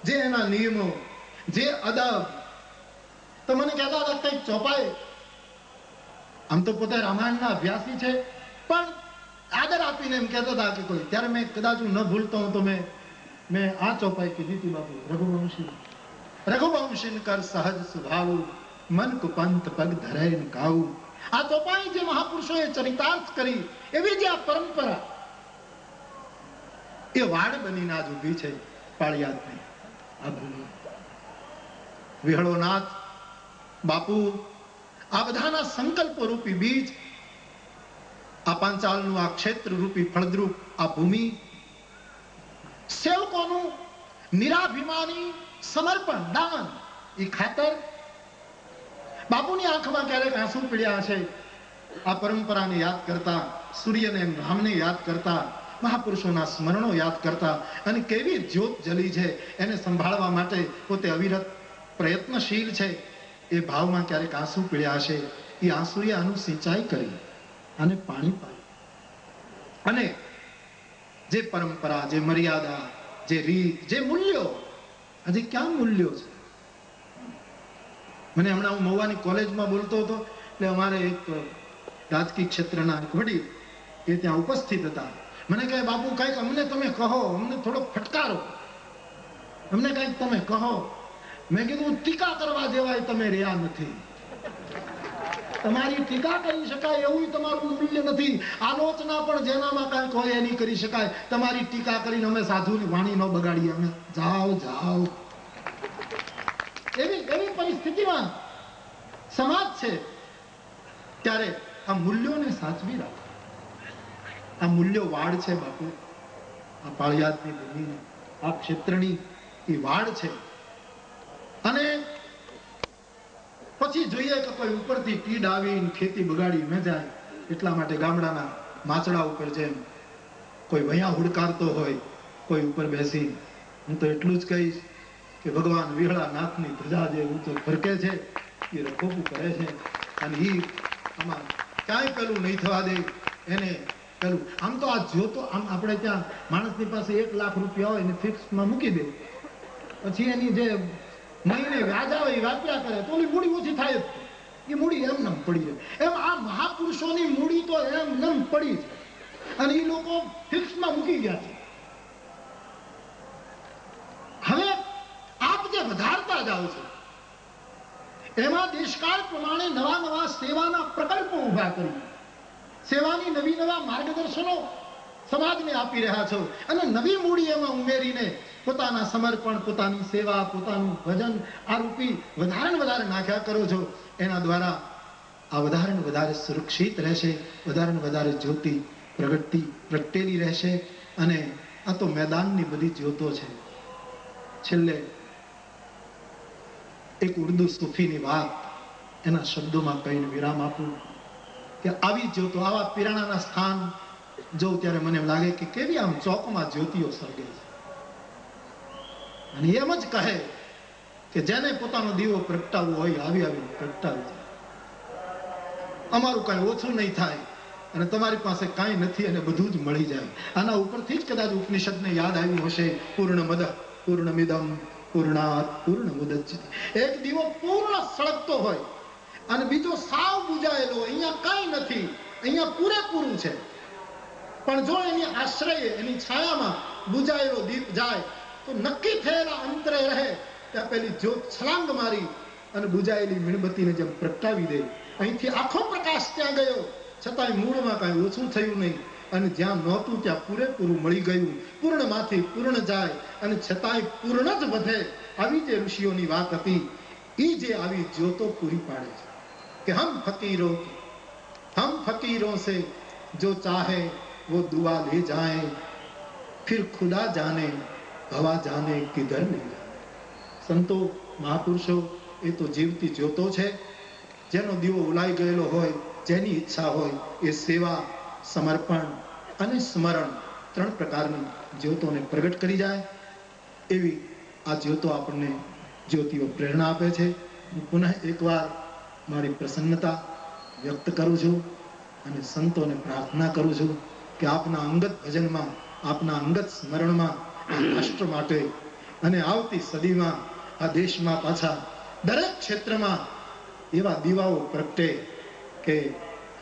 જે એના નિયમો, જે અદબ. તો મને કહેતા હતા કંઈક ચોપાઈ, આમ તો પોતે રામાયણના અભ્યાસી છે, પણ આદર આપીને એમ કહેતા હતા કે કોઈ, ત્યારે મેં કદાચ હું ન ભૂલતો હું તો મેં આ ચોપાઈ કીધી હતી બાપુ, રઘુવંશી કર સહજ સ્વભાવ, મન કુપંત પગ ધરે ગાવું. આ ચોપાઈ જે મહાપુરુષોએ ચરિતાર્થ કરી, એવી જે આ પરંપરા એ વાડ બનીને આજ ઉભી છે પાળિયાદની આ ભૂમિ. વિહળોનાથ બાપુ આ બધાના સંકલ્પો રૂપી બીજ, આ પાંચાલનું આ ક્ષેત્ર રૂપી ફળદ્રુપ આ ભૂમિ, સેવકોનું નિરાભિમાની સમર્પણ, દાન, એ ખાતર. બાપુની આંખમાં ક્યારેક આંસુ પીડ્યા છે આ પરંપરાને યાદ કરતા, સૂર્યને રામને યાદ કરતા, મહાપુરુષોના સ્મરણો યાદ કરતા. અને કેવી જ્યોત જલી છે એને સંભાળવા માટે પોતે અવિરત પ્રયત્નશીલ છે. એ ભાવમાં ક્યારેક આંસુ પીડ્યા છે. એ આંસુએ આનું સિંચાઈ કરી અને પાણી પાયું. અને જે પરંપરા, જે મર્યાદા, જે રીત, જે મૂલ્યો, આજે ક્યાં મૂલ્યો છે? મને હમણાં હું મહુવાની કોલેજમાં બોલતો હતો, એટલે અમારે એક રાજકીય ક્ષેત્રના એક વડીલ એ ત્યાં ઉપસ્થિત હતા. મને કહે, બાપુ કંઈક અમને તમે કહો, અમને થોડો ફટકારો, અમને કંઈક તમે કહો. મેં કીધું, ટીકા કરવા જેવાય તમે રહ્યા નથી. તમારી ટીકા કરી શકાય એવું તમારું મૂલ્ય નથી. આલોચના પણ જેનામાં કાંઈક હોય એની કરી શકાય. તમારી ટીકા કરીને અમે સાધુની વાણી ન બગાડીએ, અમે જાઓ જાઓ. એવી પરિસ્થિતિમાં સમાજ છે. ત્યારે આ મૂલ્યોને સાચવી રાખો. આ મૂલ્યો વાડ છે બાપુ, આ પાળિયાદની ભૂમિની, આ ક્ષેત્રની એ વાડ છે. અને પછી જોઈએ કે કોઈ ઉપરથી કીડ આવીને ખેતી બગાડી ન જાય, એટલા માટે ગામડાના માચડા ઉપર જેમ કોઈ વયા હુડકારતો હોય, કોઈ ઉપર બેસી, હું તો એટલું જ કહીશ કે ભગવાન વિહળા નાથની ધજા જે ઊંચો ફરકે છે એ રખોપું કરે છે. અને એ આમાં ક્યાંય પેલું નહીં થવા દે એને. પેલું આમ તો આ જોતો, આમ આપણે ત્યાં માણસની પાસે 1 લાખ રૂપિયા હોય એને ફિક્સમાં મૂકી દે, પછી એની જે મહિને વ્યાજ આવે એ વાપર્યા કરે તો ઓલી મૂડી ઓછી થાય જ. એ મૂડી એમ નમ પડી જાય. એમ આ મહાપુરુષોની મૂડી તો એમ નમ પડી છે, અને એ લોકો ફિક્સમાં મૂકી ગયા છે. હવે આપ જે વધારતા જાઓ છો એમાં દેશકાળ પ્રમાણે નવા નવા સેવાના પ્રકલ્પો ઉભા કરી, સેવાની નવા માર્ગદર્શનો સમાજને આપી રહ્યા છો, અને નવી મૂડી એમાં ઉમેરીને પોતાના સમર્પણ, પોતાની સેવા, પોતાનું ભજન આ રૂપી વધારે નાખ્યા કરો છો. એના દ્વારા આ વધારે સુરક્ષિત રહેશે, વધારે જ્યોતિ પ્રગટેલી રહેશે. અને આ તો મેદાનની બધી જ્યોતો છે. છેલ્લે એક ઉર્દુ સૂફીની વાત એના શબ્દોમાં કહીને વિરામ આપું કે આવી જ્યોતો, આવા પીરાણાના સ્થાન જોઉં ત્યારે મને એમ લાગે કે કેવી આમ ચોકમાં જ્યોતિઓ સળગે છે. અને એમ જ કહે કે જેને પોતાનો દીવો પ્રગટાવવો હોય આવી પ્રગટાવી જાય. અમારું કઈ ઓછું નહીં થાય અને તમારી પાસે કાંઈ નથી અને બધું જ મળી જાય. આના ઉપરથી જ કદાચ ઉપનિષદને યાદ આવ્યું હશે, પૂર્ણમદ પૂર્ણમિદમ પૂર્ણાત પૂર્ણમુદચ્યતે. એક દીવો પૂર્ણ સળગતો હોય અને બીજો સાવ બુજાયેલો, અહીંયા કાંઈ નથી, અહીંયા પૂરેપૂરું છે, પણ જો એની આશ્રય, એની છાયામાં બુજાયેલો દીપ જાય તો નક્કી થયેલા અંતરે રહે ત્યાં પેલી જ્યોત છલાંગ મારી અને બુજાયેલી મીણબત્તીને જેમ પ્રગટાવી દે. અહીંથી આખો પ્રકાશ ત્યાં ગયો, છતાંય મૂળમાં કાંઈ ઓછું થયું નહીં, અને જ્યાં નહોતું ત્યાં પૂરેપૂરું મળી ગયું. પૂર્ણમાંથી પૂર્ણ જાય અને છતાંય પૂર્ણ જ વધે. આવી જે ઋષિઓની વાત હતી એ જે આવી જ્યોતો પૂરી પાડે છે કે हम फकीरों से जो चाहे वो दुआ ले जाए फिर खुदा जाने भवा जाने किधर ले जाए। સંતો મહાપુરુષો એ તો જીવતી જ્યોતો છે, જેનો દીવો ઉલાઈ ગયેલો હોય, જેની ઈચ્છા હોય એ સેવા, સમર્પણ અને સ્મરણ 3 પ્રકારની જ્યોતોને પ્રગટ કરી જાય. એવી આ જ્યોતો આપણને જ્યોતિઓ પ્રેરણા આપે છે. હું પુનઃ એકવાર મારી પ્રસન્નતા વ્યક્ત કરું છું અને સંતોને પ્રાર્થના કરું છું કે આપના અંગત ભજનમાં, આપના અંગત સ્મરણમાં આ રાષ્ટ્ર માટે અને આવતી સદીમાં આ દેશમાં પાછા દરેક ક્ષેત્રમાં એવા દીવાઓ પ્રગટે કે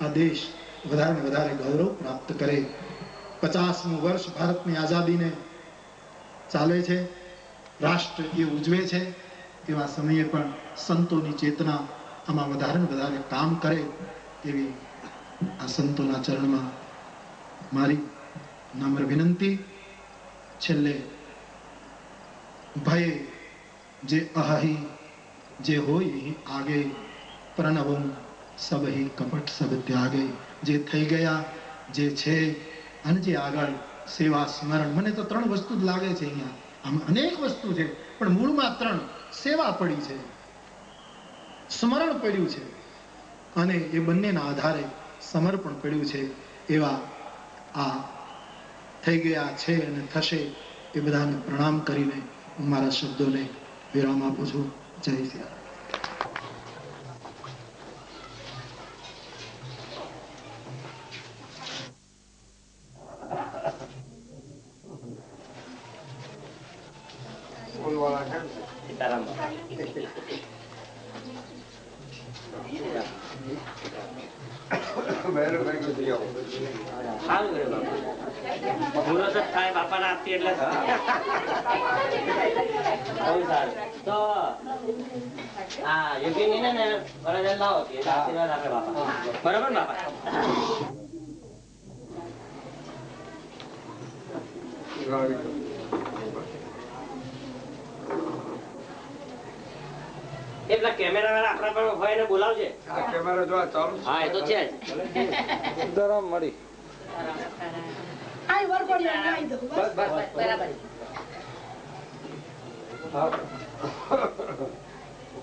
આ દેશ વધારે ને વધારે ગૌરવ પ્રાપ્ત કરે. 50મું વર્ષ ભારતની આઝાદીને ચાલે છે, રાષ્ટ્ર એ ઉજવે છે. એવા સમયે પણ સંતોની ચેતના આમાં વધારે ને વધારે કામ કરે એવી આ સંતોના ચરણમાં મારી નમ્ર વિનંતી. છેલ્લે ભય જે અહી જે હોય આગે પ્રણવમ સબહી કપટ સબ ત્યાગે. જે થઈ ગયા, જે છે અને જે આગળ સેવા, સ્મરણ. મને તો 3 વસ્તુ જ લાગે છે અહીંયા. આમ અનેક વસ્તુ છે પણ મૂળમાં 3: સેવા પડી છે, સ્મરણ પડ્યું છે અને એ બંનેના આધારે સમર્પણ પડ્યું છે. એવા આ થઈ ગયા છે અને થશે એ બધાને પ્રણામ કરીને હું મારા શબ્દોને વિરામ આપું છું. જય શ્રી રામ. બાપાના આપતી એટલે તો હા યોગી ને લાવો આશીર્વાદ આપે બાપા. બરાબર ને બાપા? એ પેલા કેમેરા વાળા આપણા પર હોય ને બોલાવજે. કેમેરા જો ચાલુ. હા એ તો છે જ. સીતારામ મળી. આઈ વર પડી આઈ દો બસ બસ બરાબર. હા.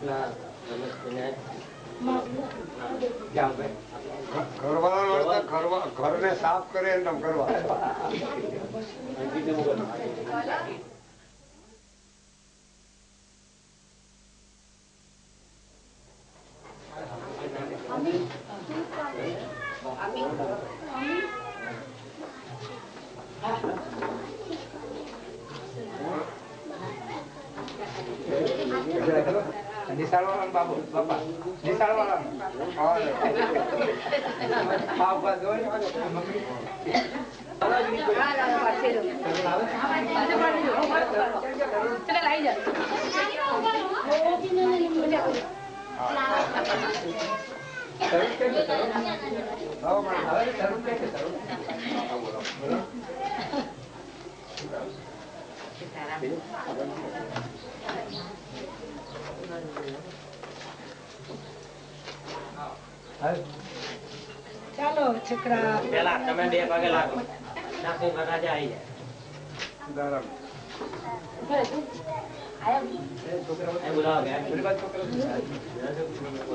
ના નમસ્તે. ઘરને સાફ કરે એમ કરવા. નિશાળ વાળા બાબુ બાપા નિશાળ વાળા ચાલો છોકરા પેલા તમે 2 પગે લાગો. નાખી મહારાજા આવી જાય.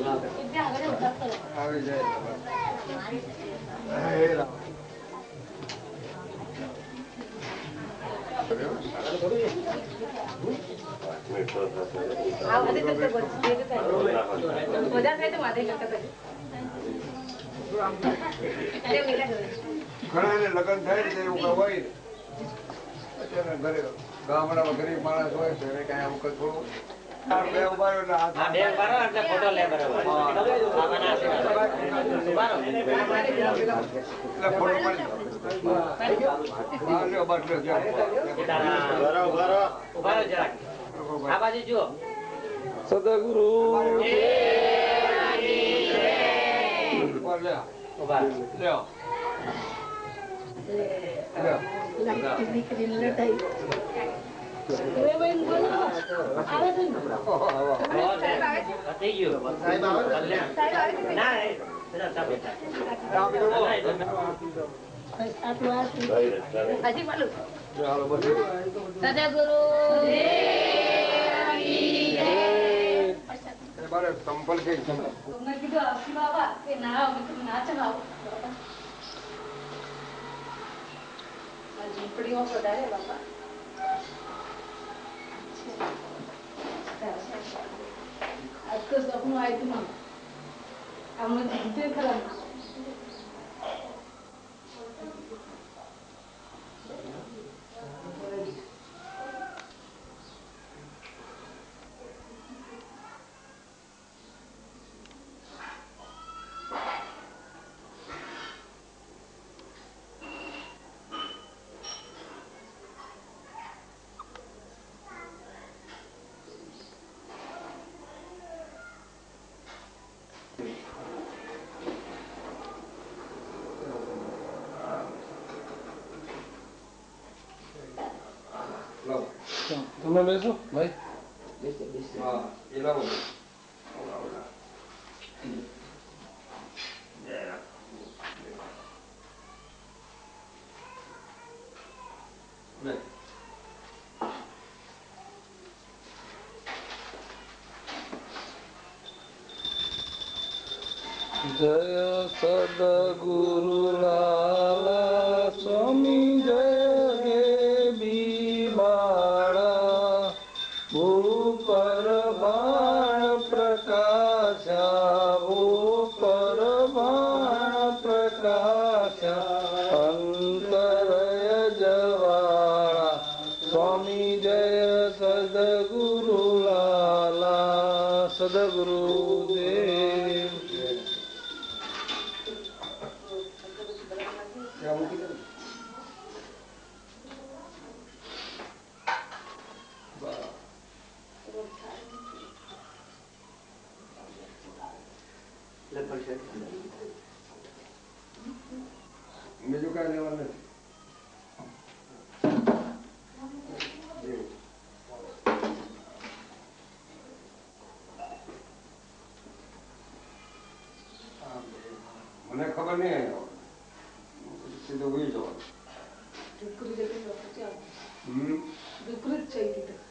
બોલાવો આવી જાય. ઘણા લગ્ન થાય ને એવું હોય ને અત્યારે ઘરે ગામડામાં ગરીબ માણસ હોય છે એને કઈ અમુક થોડું ફોટો લે બરાબર. આ બાજુ જુઓ. સદગુરુ દીકરી લડાઈ રેવાઈને બોલો. આવે છે ને? થઈ ગયું સાહેબ આવે ના આટલું હજી બોલું. સદગુરુ સંપલ કે તમને કીધું આવશી બાબા કે ના અમે તમે ના ચલાવો ઝૂંપડીઓ વધારે બાપા આજ તો સપનું આવ્યું હતું આમ જીતે ખરા તમે બેસો ભાઈ હા એ લાવો જય સદગુરુ લાલા સ્વામી જય હે બીબાળા ભૂપર બાણ પ્રકાશા ભૂપર બાણ પ્રકાશા અંતરય જવાળા સ્વામી જય સદગુરુ લાલા સદગુરુ દેવ બીજું કઈ લેવાનું નથી મને ખબર નહીં સીધો ઉઈ જવાનું દીકરી હમ દીકરી જ છે કીધું